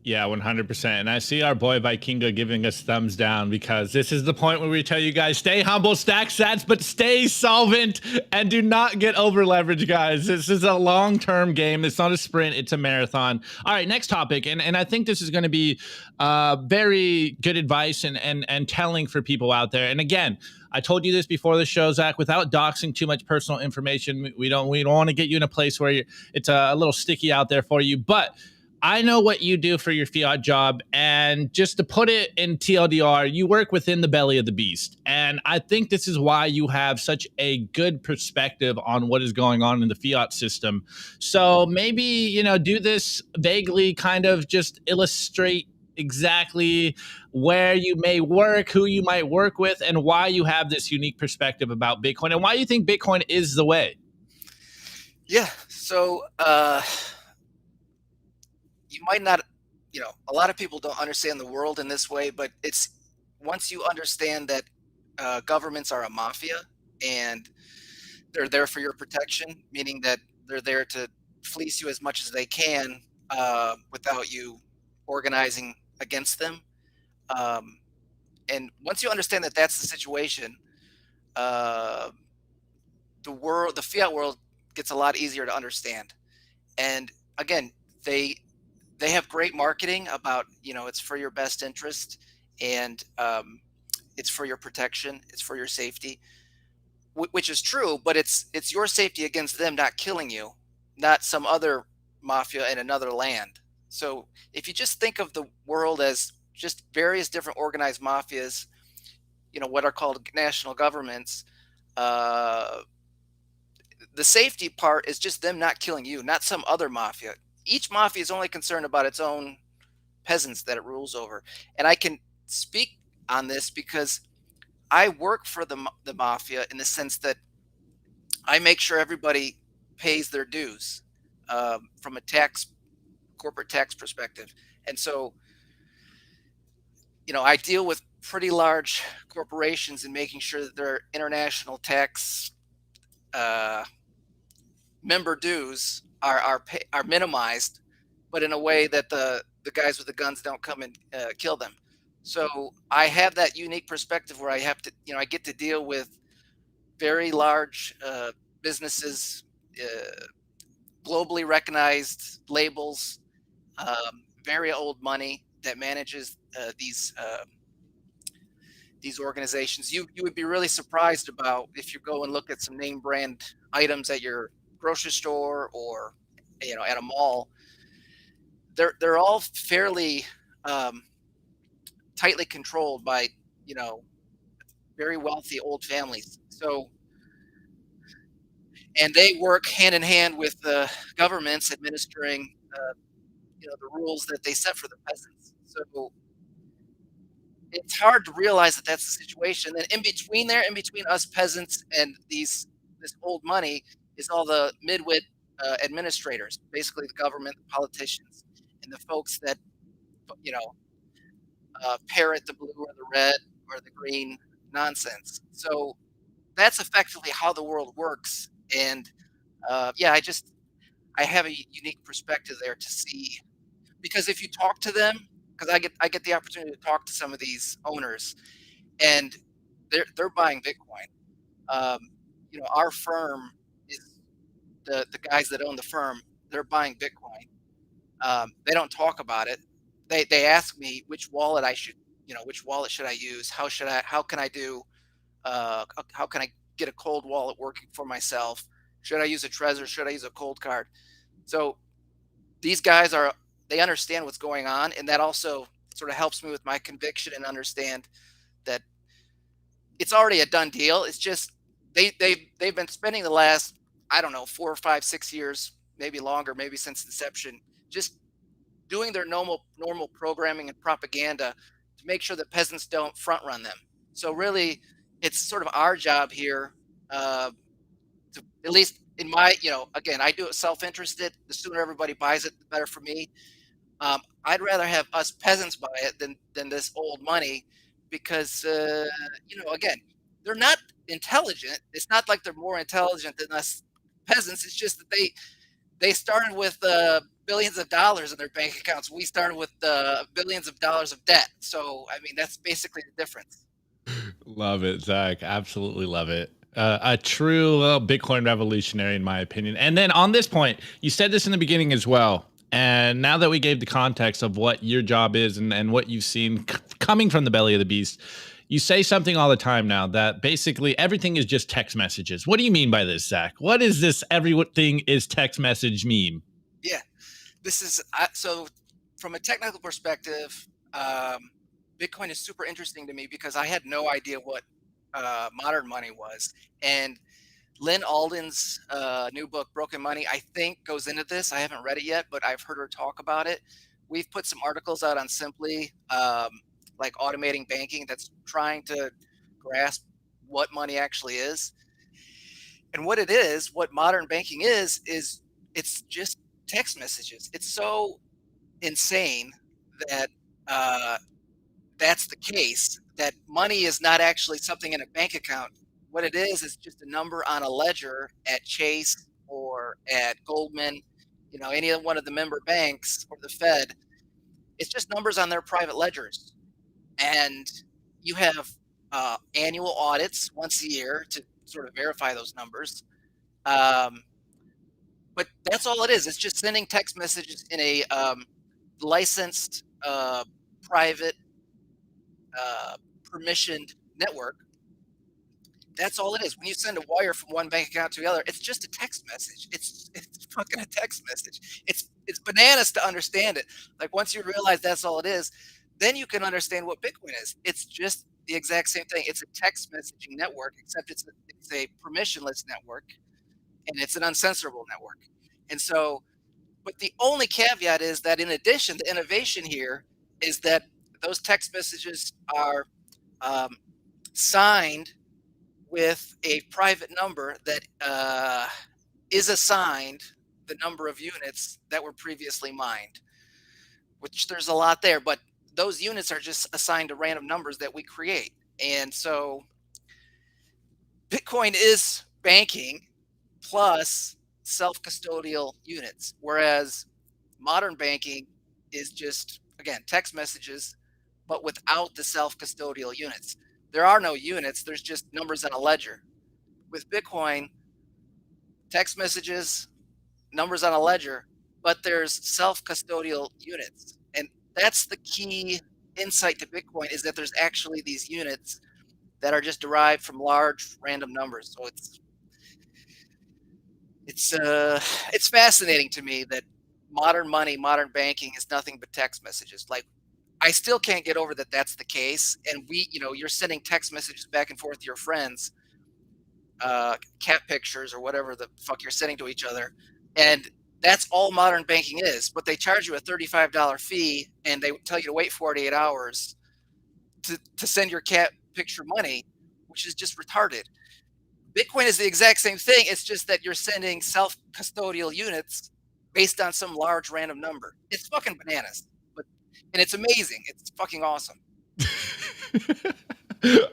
Yeah, 100%. And I see our boy Vikingo giving us thumbs down, because this is the point where we tell you guys, stay humble, stack sats, but stay solvent and do not get over leveraged, guys. This is a long-term game. It's not a sprint, it's a marathon. All right, next topic. And I think this is going to be very good advice and telling for people out there. And again, I told you this before the show, Zach, without doxing too much personal information. We don't want to get you in a place where it's a little sticky out there for you. But I know what you do for your fiat job, and just to put it in TLDR, you work within the belly of the beast. And I think this is why you have such a good perspective on what is going on in the fiat system. So maybe, do this vaguely, kind of just illustrate exactly where you may work, who you might work with, and why you have this unique perspective about Bitcoin, and why you think Bitcoin is the way. Yeah. So, you might not, a lot of people don't understand the world in this way, but it's once you understand that governments are a mafia and they're there for your protection, meaning that they're there to fleece you as much as they can without you organizing against them. And once you understand that that's the situation, the fiat world gets a lot easier to understand. And again, they have great marketing about, it's for your best interest, and it's for your protection, it's for your safety, which is true, but it's your safety against them not killing you, not some other mafia in another land. So if you just think of the world as just various different organized mafias, what are called national governments, the safety part is just them not killing you, not some other mafia. Each mafia is only concerned about its own peasants that it rules over. And I can speak on this because I work for the mafia, in the sense that I make sure everybody pays their dues from a corporate tax perspective. And so, I deal with pretty large corporations and making sure that their international tax member dues are minimized, but in a way that the guys with the guns don't come and kill them. So I have that unique perspective where I have to, I get to deal with very large businesses, globally recognized labels, very old money that manages these organizations. You would be really surprised about if you go and look at some name brand items at your grocery store or at a mall. They're all fairly tightly controlled by very wealthy old families. So, and they work hand in hand with the governments administering the rules that they set for the peasants. So it's hard to realize that that's the situation. And in between there, in between us peasants and this old money, is all the midwit administrators, basically the government, the politicians, and the folks that you know parrot the blue or the red or the green nonsense. So that's effectively how the world works. And yeah, I have a unique perspective there to see, because if you talk to them, because I get the opportunity to talk to some of these owners, and they're buying Bitcoin. Um, our firm is the guys that own the firm. They're buying Bitcoin. They don't talk about it. They ask me which wallet which wallet should I use? How can I do? How can I get a cold wallet working for myself? Should I use a Trezor? Should I use a cold card? So these guys they understand what's going on, and that also sort of helps me with my conviction and understand that it's already a done deal. It's just they've been spending the last, I don't know, 4 or 5, 6 years, maybe longer, maybe since inception, just doing their normal programming and propaganda to make sure that peasants don't front run them. So really, it's sort of our job here, to, at least in my, again, I do it self-interested. The sooner everybody buys it, the better for me. I'd rather have us peasants buy it than this old money, because again, they're not intelligent. It's not like they're more intelligent than us peasants. It's just that they started with billions of dollars in their bank accounts. We started with billions of dollars of debt. So I mean, that's basically the difference. Love it, Zach. Absolutely love it. A true Bitcoin revolutionary, in my opinion. And then on this point, you said this in the beginning as well. And now that we gave the context of what your job is and what you've seen coming from the belly of the beast, you say something all the time now that basically everything is just text messages. What do you mean by this, Zach? What is this everything is text message meme? Yeah, this is so from a technical perspective, Bitcoin is super interesting to me because I had no idea what modern money was. And Lynn Alden's new book, Broken Money, I think goes into this. I haven't read it yet, but I've heard her talk about it. We've put some articles out on Simply, like automating banking, that's trying to grasp what money actually is. And what modern banking is it's just text messages. It's so insane that that's the case, that money is not actually something in a bank account. What it is just a number on a ledger at Chase or at Goldman, any one of the member banks or the Fed. It's just numbers on their private ledgers. And you have annual audits once a year to sort of verify those numbers. But that's all it is. It's just sending text messages in a licensed, private, permissioned network. That's all it is. When you send a wire from one bank account to the other, it's just a text message. It's fucking a text message. It's bananas to understand it. Like, once you realize that's all it is, then you can understand what Bitcoin is. It's just the exact same thing. It's a text messaging network, except it's a permissionless network, and it's an uncensorable network. And so, but the only caveat is that, in addition, the innovation here is that those text messages are signed with a private number that is assigned the number of units that were previously mined, which there's a lot there, but those units are just assigned to random numbers that we create. And so Bitcoin is banking plus self-custodial units, whereas modern banking is just, again, text messages but without the self-custodial units. There are no units, there's just numbers on a ledger. With Bitcoin, text messages, numbers on a ledger, but there's self-custodial units. And that's the key insight to Bitcoin, is that there's actually these units that are just derived from large random numbers. So it's fascinating to me that modern money, modern banking is nothing but text messages. Like, I still can't get over that that's the case. And you're sending text messages back and forth to your friends, cat pictures or whatever the fuck you're sending to each other. And that's all modern banking is. But they charge you a $35 fee, and they tell you to wait 48 hours to send your cat picture money, which is just retarded. Bitcoin is the exact same thing. It's just that you're sending self-custodial units based on some large random number. It's fucking bananas, and it's amazing. It's fucking awesome.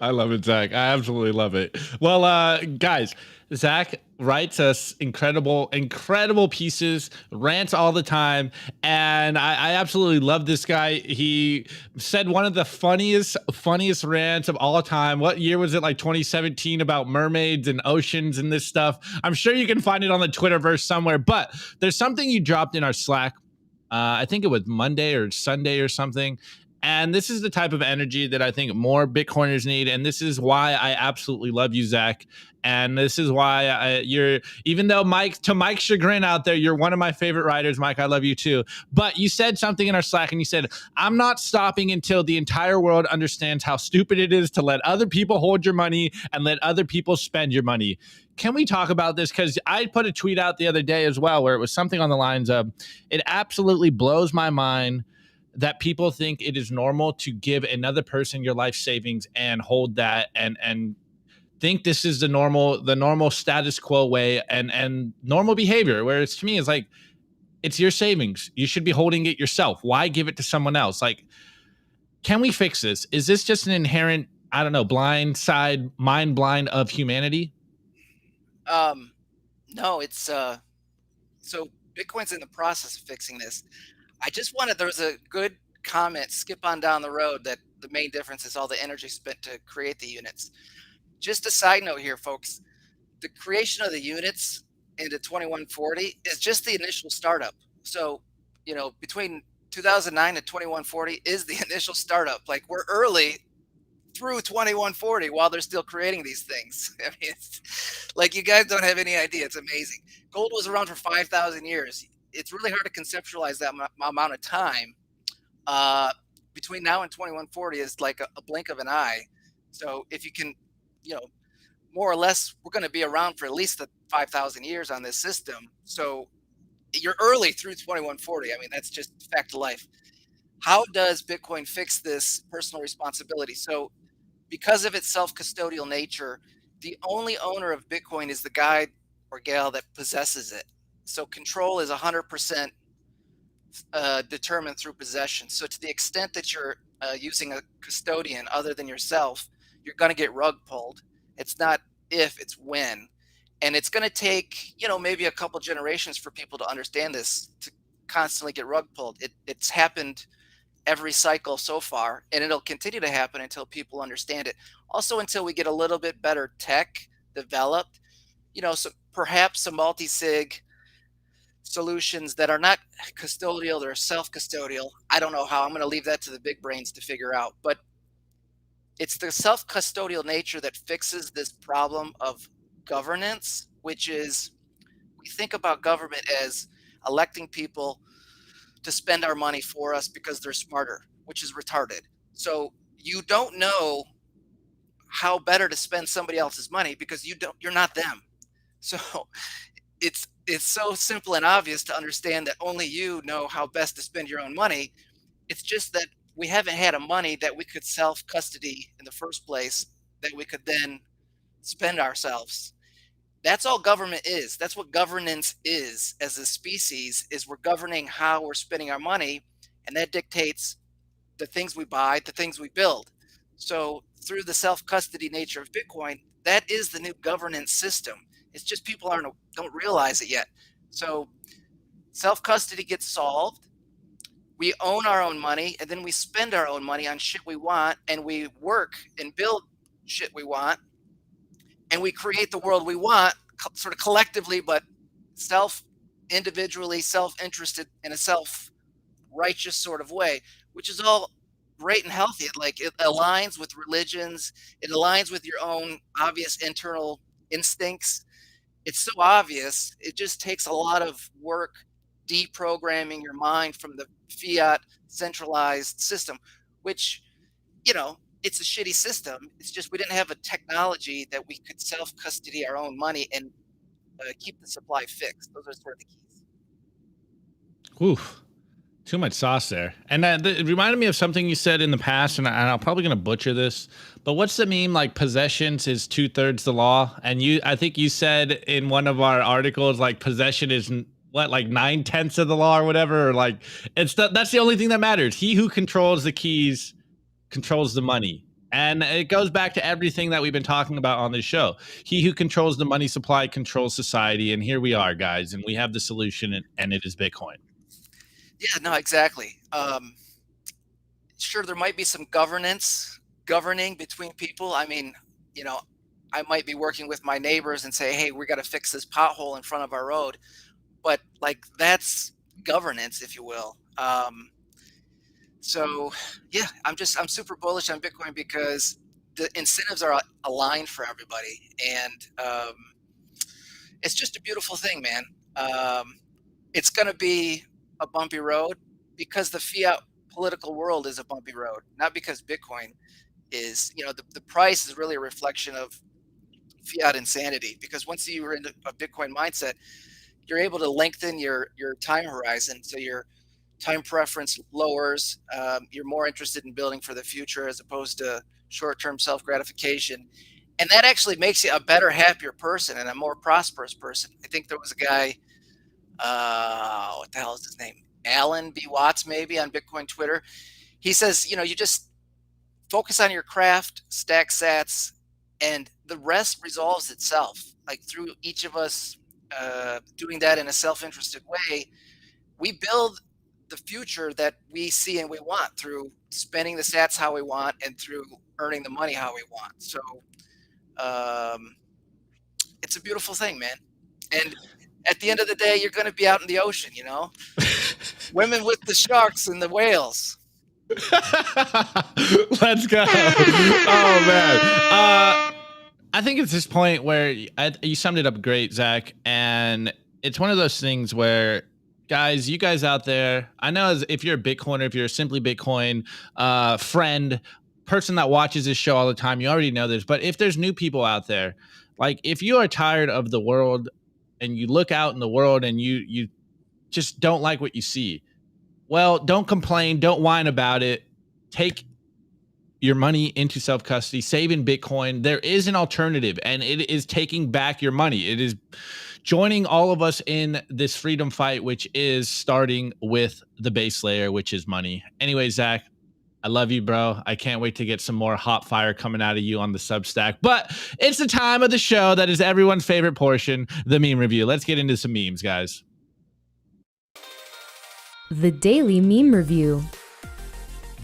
I love it, Zach. I absolutely love it. Well, guys, Zach writes us incredible pieces, rants all the time, and I absolutely love this guy. He said one of the funniest rants of all time. What year was it? Like 2017, about mermaids and oceans and this stuff. I'm sure you can find it on the Twitterverse somewhere, but there's something you dropped in our Slack. I think it was Monday or Sunday or something. And this is the type of energy that I think more Bitcoiners need. And this is why I absolutely love you, Zach. And this is why you're, even though to Mike's chagrin out there, you're one of my favorite writers, Mike, I love you too. But you said something in our Slack, and you said, I'm not stopping until the entire world understands how stupid it is to let other people hold your money and let other people spend your money. Can we talk about this? Because I put a tweet out the other day as well, where it was something on the lines of, it absolutely blows my mind that people think it is normal to give another person your life savings and hold that and think this is the normal status quo way and normal behavior, where it's, to me, it's like, it's your savings. You should be holding it yourself. Why give it to someone else? Like, can we fix this? Is this just an inherent, I don't know, mind blind of humanity? No, it's so Bitcoin's in the process of fixing this. There was a good comment, skip on down the road, that the main difference is all the energy spent to create the units. Just a side note here, folks, the creation of the units into 2140 is just the initial startup. So, between 2009 and 2140 is the initial startup. Like, we're early through 2140 while they're still creating these things. I mean, it's like, you guys don't have any idea. It's amazing. Gold was around for 5,000 years. It's really hard to conceptualize that amount of time. Between now and 2140 is like a blink of an eye. So if you can, more or less, we're going to be around for at least the 5,000 years on this system. So you're early through 2140. I mean, that's just fact of life. How does Bitcoin fix this personal responsibility? So because of its self-custodial nature, the only owner of Bitcoin is the guy or gal that possesses it. So control is 100% determined through possession. So to the extent that you're using a custodian other than yourself, you're going to get rug pulled. It's not if, it's when. And it's going to take, maybe a couple generations for people to understand this, to constantly get rug pulled. It's happened every cycle so far, and it'll continue to happen until people understand it. Also, until we get a little bit better tech developed, so perhaps some multi-sig solutions that are not custodial, they're self-custodial. I don't know how. I'm going to leave that to the big brains to figure out. But it's the self-custodial nature that fixes this problem of governance, which is, we think about government as electing people to spend our money for us because they're smarter, which is retarded. So you don't know how better to spend somebody else's money because you're not them. So it's so simple and obvious to understand that only you know how best to spend your own money. It's just that we haven't had a money that we could self-custody in the first place, that we could then spend ourselves. That's all government is. That's what governance is as a species, is we're governing how we're spending our money, and that dictates the things we buy, the things we build. So through the self-custody nature of Bitcoin, that is the new governance system. It's just people don't realize it yet. So self-custody gets solved. we own our own money, and then we spend our own money on shit we want, and we work and build shit we want, and we create the world we want, sort of collectively, but individually, self-interested in a self-righteous sort of way, which is all great and healthy. It aligns with religions. It aligns with your own obvious internal instincts. It's so obvious. It just takes a lot of work deprogramming your mind from the fiat centralized system, which, it's a shitty system. It's just we didn't have a technology that we could self-custody our own money and keep the supply fixed. Those are sort of the keys. Oof. Too much sauce there. And it reminded me of something you said in the past, and I'm probably going to butcher this, but what's the meme, like possessions is 2/3 the law? And I think you said in one of our articles, like possession is what, like 9/10 of the law or whatever, or like that's the only thing that matters. He who controls the keys controls the money. And it goes back to everything that we've been talking about on this show. He who controls the money supply controls society. And here we are, guys, and we have the solution, and it is Bitcoin. Yeah, no, exactly. Sure, there might be some governing between people. I mean, I might be working with my neighbors and say, hey, we got to fix this pothole in front of our road. But that's governance, if you will. So yeah, I'm super bullish on Bitcoin because the incentives are aligned for everybody. And it's just a beautiful thing, man. It's going to be a bumpy road because the fiat political world is a bumpy road, not because Bitcoin is, the price is really a reflection of fiat insanity, because once you're in a Bitcoin mindset, you're able to lengthen your time horizon. So your time preference lowers. You're more interested in building for the future as opposed to short-term self-gratification. And that actually makes you a better, happier person and a more prosperous person. I think there was a guy, what the hell is his name? Alan B. Watts, maybe, on Bitcoin Twitter. He says, you just focus on your craft, stack sats, and the rest resolves itself. Like through each of us doing that in a self-interested way, we build the future that we see and we want through spending the sats how we want and through earning the money how we want. So it's a beautiful thing, man. And at the end of the day, you're going to be out in the ocean, women with the sharks and the whales. Let's go. Oh man. I think it's this point where you summed it up great, Zach. And it's one of those things where, guys, you guys out there, I know if you're a Bitcoiner, if you're a Simply Bitcoin friend, person that watches this show all the time, you already know this. But if there's new people out there, like if you are tired of the world and you look out in the world and you just don't like what you see, well, don't complain. Don't whine about it. Take your money into self-custody, save in Bitcoin. There is an alternative, and it is taking back your money. It is joining all of us in this freedom fight, which is starting with the base layer, which is money. Anyway, Zach, I love you, bro. I can't wait to get some more hot fire coming out of you on the Substack. But it's the time of the show that is everyone's favorite portion, the meme review. Let's get into some memes, guys. The Daily Meme Review.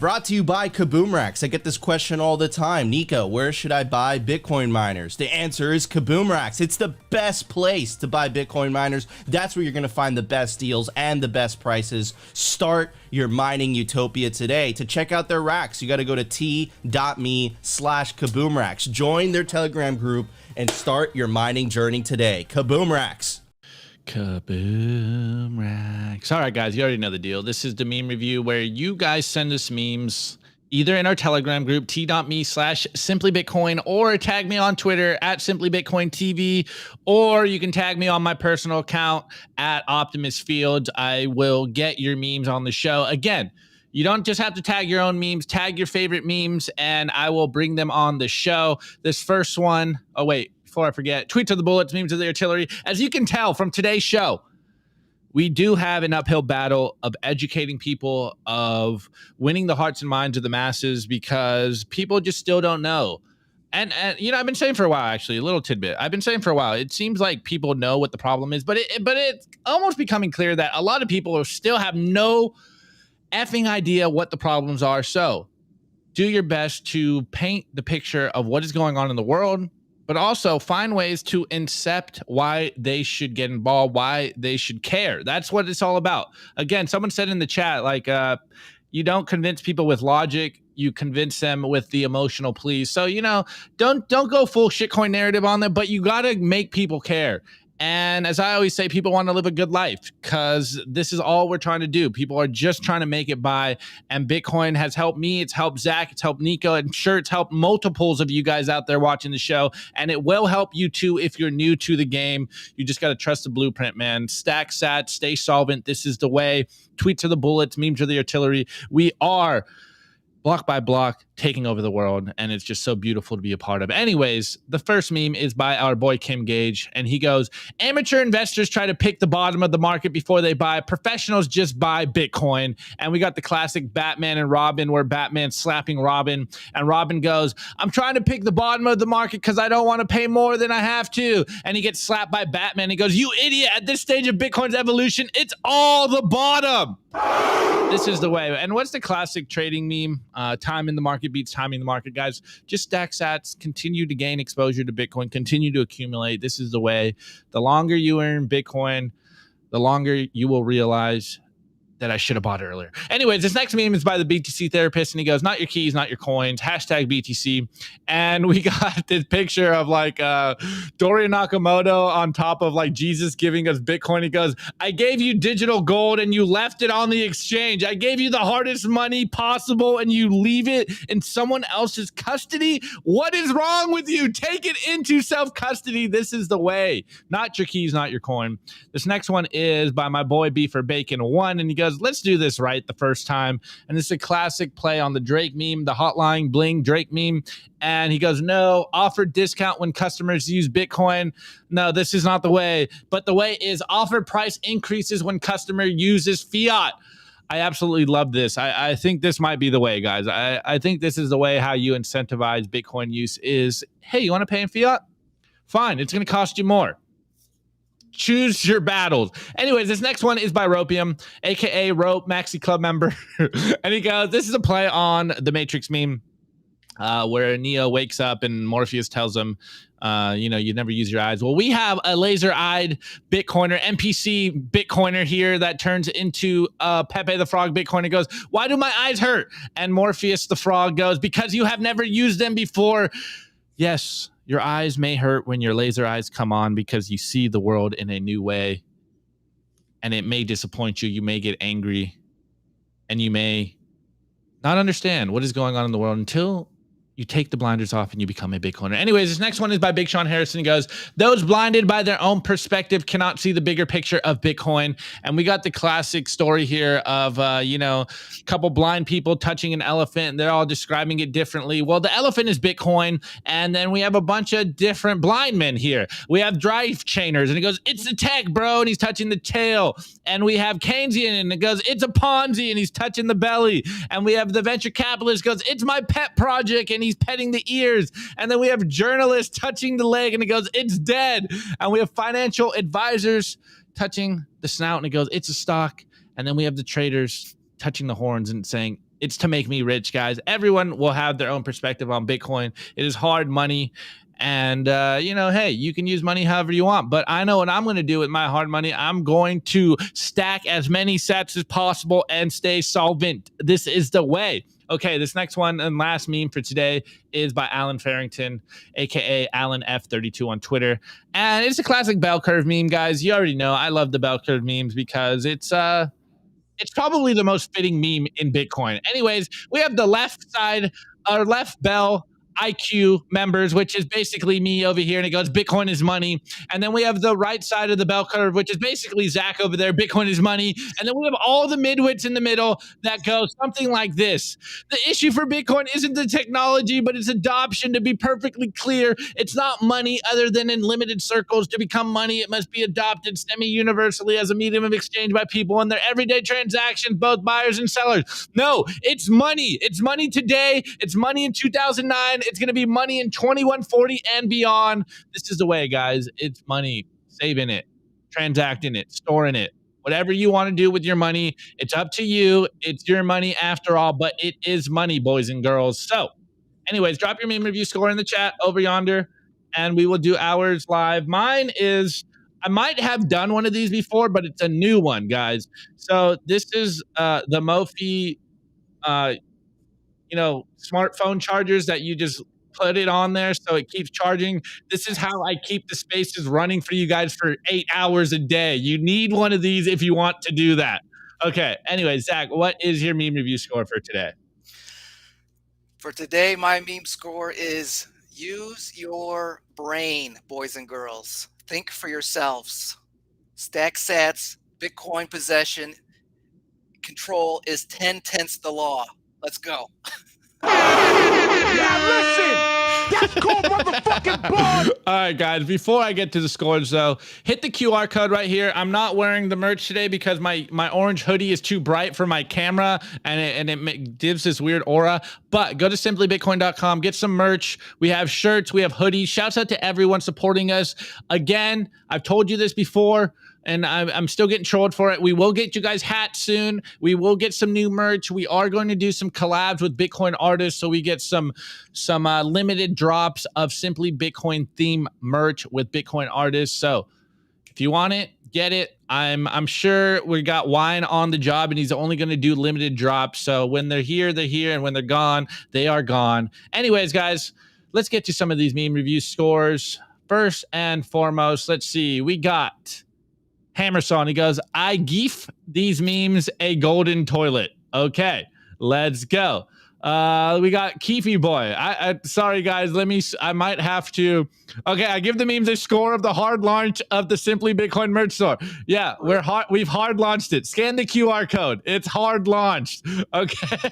Brought to you by Kaboomracks. I get this question all the time. Nico, where should I buy Bitcoin miners? The answer is Kaboomracks. It's the best place to buy Bitcoin miners. That's where you're going to find the best deals and the best prices. Start your mining utopia today. To check out their racks, you got to go to t.me/Kaboomracks. Join their Telegram group and start your mining journey today. Kaboomracks. Kaboom racks. All right, guys, you already know the deal. This is the meme review where you guys send us memes either in our Telegram group, t.me/simplybitcoin, or tag me on Twitter at simplybitcointv, or you can tag me on my personal account at Optimus Fields. I will get your memes on the show. Again, you don't just have to tag your own memes, tag your favorite memes, and I will bring them on the show. This first one, oh wait, before I forget, tweets of the bullets, memes of the artillery. As you can tell from today's show, we do have an uphill battle of educating people, of winning the hearts and minds of the masses, because people just still don't know. And I've been saying for a while, actually, a little tidbit. I've been saying for a while, it seems like people know what the problem is, but it's almost becoming clear that a lot of people still have no effing idea what the problems are. So do your best to paint the picture of what is going on in the world, but also find ways to incept why they should get involved, why they should care. That's what it's all about. Again, someone said in the chat, like, you don't convince people with logic, you convince them with the emotional pleas. So, you know, don't go full shitcoin narrative on them, but you got to make people care. And as I always say, people want to live a good life because this is all we're trying to do. People are just trying to make it by. And Bitcoin has helped me. It's helped Zach. It's helped Nico. I'm sure it's helped multiples of you guys out there watching the show. And it will help you too if you're new to the game. You just got to trust the blueprint, man. Stack sats, stay solvent. This is the way. Tweets are the bullets. Memes are the artillery. We are block by block taking over the world, and it's just so beautiful to be a part of. Anyways, the first meme is by our boy Kim Gage, and he goes, amateur investors try to pick the bottom of the market before they buy. Professionals just buy Bitcoin. And we got the classic Batman and Robin where Batman's slapping Robin, and Robin goes, I'm trying to pick the bottom of the market because I don't want to pay more than I have to. And he gets slapped by Batman. He goes, you idiot, at this stage of Bitcoin's evolution, it's all the bottom. This is the way. And what's the classic trading meme? Time in the market beats timing the market, guys. Just stack sats, continue to gain exposure to Bitcoin, continue to accumulate. This is the way. The longer you earn Bitcoin, the longer you will realize that I should have bought earlier. Anyways, this next meme is by the BTC therapist, and he goes, not your keys, not your coins, hashtag BTC. And we got this picture of like Dorian Nakamoto on top of like Jesus giving us Bitcoin. He goes, I gave you digital gold and you left it on the exchange. I gave you the hardest money possible and you leave it in someone else's custody. What is wrong with you? Take it into self-custody. This is the way. Not your keys, not your coin. This next one is by my boy B for Bacon 1, and he goes, let's do this right the first time. And this is a classic play on the Drake meme, the hotline bling Drake meme. And he goes, no, offer discount when customers use Bitcoin. No, this is not the way. But the way is offer price increases when customer uses fiat. I absolutely love this. I think this might be the way, guys. I think this is the way how you incentivize Bitcoin use is, hey, you want to pay in fiat? Fine, it's going to cost you more. Choose your battles. Anyways, this next one is by Ropium, aka Rope, Maxi Club member. And he goes, this is a play on the Matrix meme where Neo wakes up and Morpheus tells him, you never use your eyes. Well, we have a laser-eyed Bitcoiner, NPC Bitcoiner here that turns into Pepe the Frog Bitcoiner. Goes, why do my eyes hurt? And Morpheus the Frog goes, because you have never used them before. Yes, your eyes may hurt when your laser eyes come on because you see the world in a new way, and it may disappoint you. You may get angry, and you may not understand what is going on in the world until you take the blinders off and you become a Bitcoiner. Anyways, this next one is by Big Sean Harrison. He goes, those blinded by their own perspective cannot see the bigger picture of Bitcoin. And we got the classic story here of, a couple blind people touching an elephant, and they're all describing it differently. Well, the elephant is Bitcoin. And then we have a bunch of different blind men here. We have drive chainers, and he goes, it's the tech, bro. And he's touching the tail. And we have Keynesian, and it goes, it's a Ponzi, and he's touching the belly. And we have the venture capitalist goes, it's my pet project, and he's petting the ears. And then we have journalists touching the leg, and it goes, it's dead. And we have financial advisors touching the snout, and it goes, it's a stock. And then we have the traders touching the horns and saying, it's to make me rich, guys. Everyone will have their own perspective on Bitcoin. It is hard money. And, hey, you can use money however you want. But I know what I'm going to do with my hard money. I'm going to stack as many sats as possible and stay solvent. This is the way. Okay, this next one and last meme for today is by Alan Farrington, a.k.a. Alan F32 on Twitter. And it's a classic bell curve meme, guys. You already know I love the bell curve memes because it's probably the most fitting meme in Bitcoin. Anyways, we have the left side, our left bell IQ members, which is basically me over here, and it goes, Bitcoin is money. And then we have the right side of the bell curve, which is basically Zach over there, Bitcoin is money. And then we have all the midwits in the middle that go something like this. The issue for Bitcoin isn't the technology, but its adoption. To be perfectly clear, it's not money other than in limited circles. To become money, it must be adopted semi-universally as a medium of exchange by people in their everyday transactions, both buyers and sellers. No, it's money. It's money today. It's money in 2009. It's going to be money in 2140 and beyond. This is the way, guys. It's money. Saving it, transacting it, storing it. Whatever you want to do with your money, it's up to you. It's your money after all, but it is money, boys and girls. So, anyways, drop your meme review score in the chat over yonder, and we will do ours live. Mine is, I might have done one of these before, but it's a new one, guys. So this is the Mophie, smartphone chargers that you just put it on there so it keeps charging. This is how I keep the spaces running for you guys for 8 hours a day. You need one of these if you want to do that. Okay. Anyway, Zach, what is your meme review score for today? For today, my meme score is use your brain, boys and girls. Think for yourselves. Stack sats, Bitcoin possession, control is 10/10 the law. Let's go. Yeah, listen! That's called motherfucking blood! All right, guys, before I get to the scores, though, hit the QR code right here. I'm not wearing the merch today because my orange hoodie is too bright for my camera, and it gives this weird aura. But go to simplybitcoin.com, get some merch. We have shirts, we have hoodies. Shouts out to everyone supporting us. Again, I've told you this before, and I'm still getting trolled for it. We will get you guys hats soon. We will get some new merch. We are going to do some collabs with Bitcoin artists, so we get some limited drops of Simply Bitcoin theme merch with Bitcoin artists. So if you want it, get it. I'm sure we got Wine on the job, and he's only going to do limited drops. So when they're here, and when they're gone, they are gone. Anyways, guys, let's get to some of these meme review scores. First and foremost, let's see. We got Hammerson. He goes, I give these memes a golden toilet. Okay, let's go. We got Keefy Boy. I sorry guys, I might have to. Okay, I give the memes a score of the hard launch of the Simply Bitcoin merch store. Yeah, we've hard launched it. Scan the QR code. It's hard launched. Okay.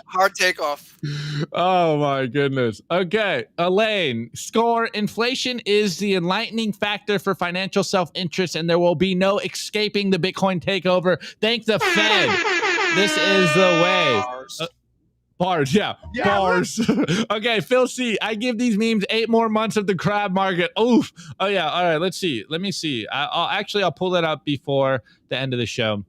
Hard takeoff. Oh my goodness. Okay, Elaine, score: inflation is the enlightening factor for financial self-interest, and there will be no escaping the Bitcoin takeover. Thank the Fed. This is the way. Bars, yeah, bars. Okay, Phil C. I give these memes 8 more months of the crab market. Oof. Oh yeah. All right. Let's see. Let me see. I'll pull that up before the end of the show.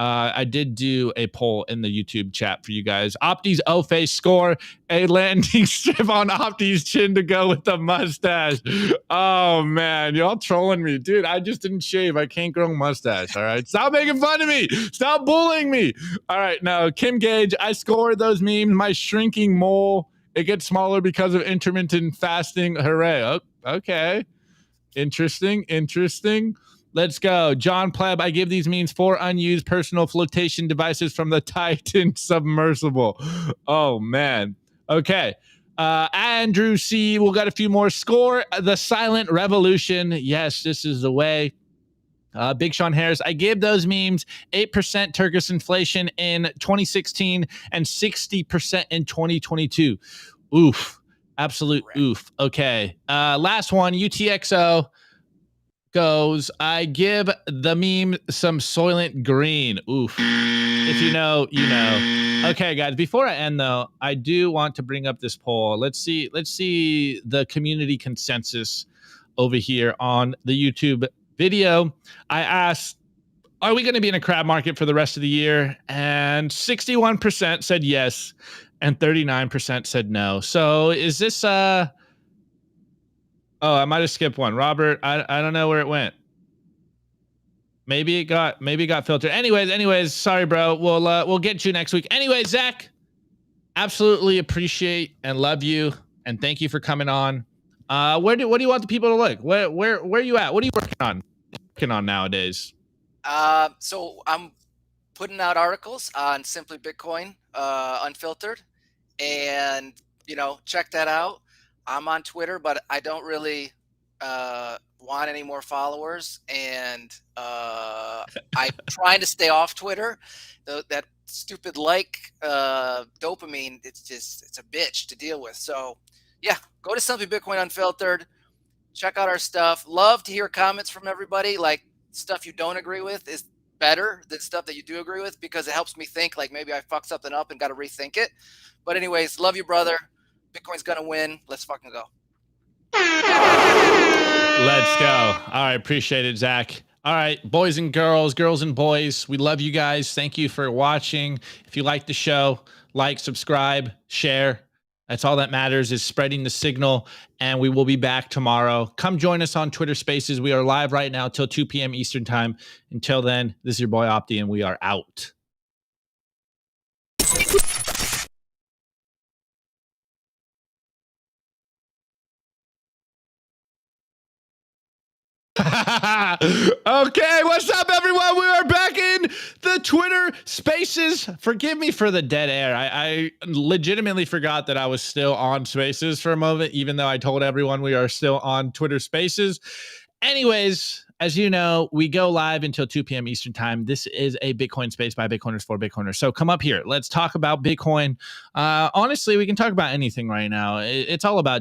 I did do a poll in the YouTube chat for you guys. Opti's O-face score: a landing strip on Opti's chin to go with the mustache. Oh man, y'all trolling me, dude. I just didn't shave. I can't grow a mustache. All right, stop making fun of me. Stop bullying me. All right, now Kim Gage, I scored those memes. My shrinking mole, it gets smaller because of intermittent fasting. Hooray! Oh, okay, interesting. Let's go. John Pleb, I give these memes 4 unused personal flotation devices from the Titan submersible. Oh, man. Okay. Andrew C, we'll got a few more. Score: the silent revolution. Yes, this is the way. Big Sean Harris, I gave those memes 8% Turkish inflation in 2016 and 60% in 2022. Oof. Absolute oof. Okay. Last one, UTXO goes, I give the meme some Soylent Green. Oof. If you know, you know. Okay, guys, before I end, though, I do want to bring up this poll. Let's see the community consensus over here on the YouTube video. I asked, are we going to be in a crab market for the rest of the year? And 61% said yes, and 39% said no. So is this oh, I might have skipped one. Robert, I don't know where it went. Maybe it got filtered. Anyways, sorry, bro. We'll get you next week. Anyway, Zach, absolutely appreciate and love you, and thank you for coming on. What do you want the people to look? Where are you at? What are you working on nowadays? So I'm putting out articles on Simply Bitcoin Unfiltered, and check that out. I'm on Twitter, but I don't really want any more followers, and I'm trying to stay off Twitter. That stupid dopamine, it's a bitch to deal with. So yeah, go to Simply Bitcoin Unfiltered, check out our stuff. Love to hear comments from everybody. Like, stuff you don't agree with is better than stuff that you do agree with, because it helps me think like maybe I fucked something up and got to rethink it. But anyways, love you, brother. Bitcoin's gonna win. Let's fucking go. Let's go. All right, appreciate it, Zach. All right, boys and girls, girls and boys, we love you guys. Thank you for watching. If you like the show, like, subscribe, share. That's all that matters, is spreading the signal. And we will be back tomorrow. Come join us on Twitter Spaces. We are live right now till 2 p.m. Eastern time. Until then, this is your boy Opti, and we are out. Okay, what's up, everyone? We are back in the Twitter Spaces. Forgive me for the dead air. I legitimately forgot that I was still on Spaces for a moment, even though I told everyone we are still on Twitter Spaces. Anyways, as you know, we go live until 2 p.m. Eastern time. This is a Bitcoin space by Bitcoiners for Bitcoiners. So come up here. Let's talk about Bitcoin. Honestly, we can talk about anything right now. It's all about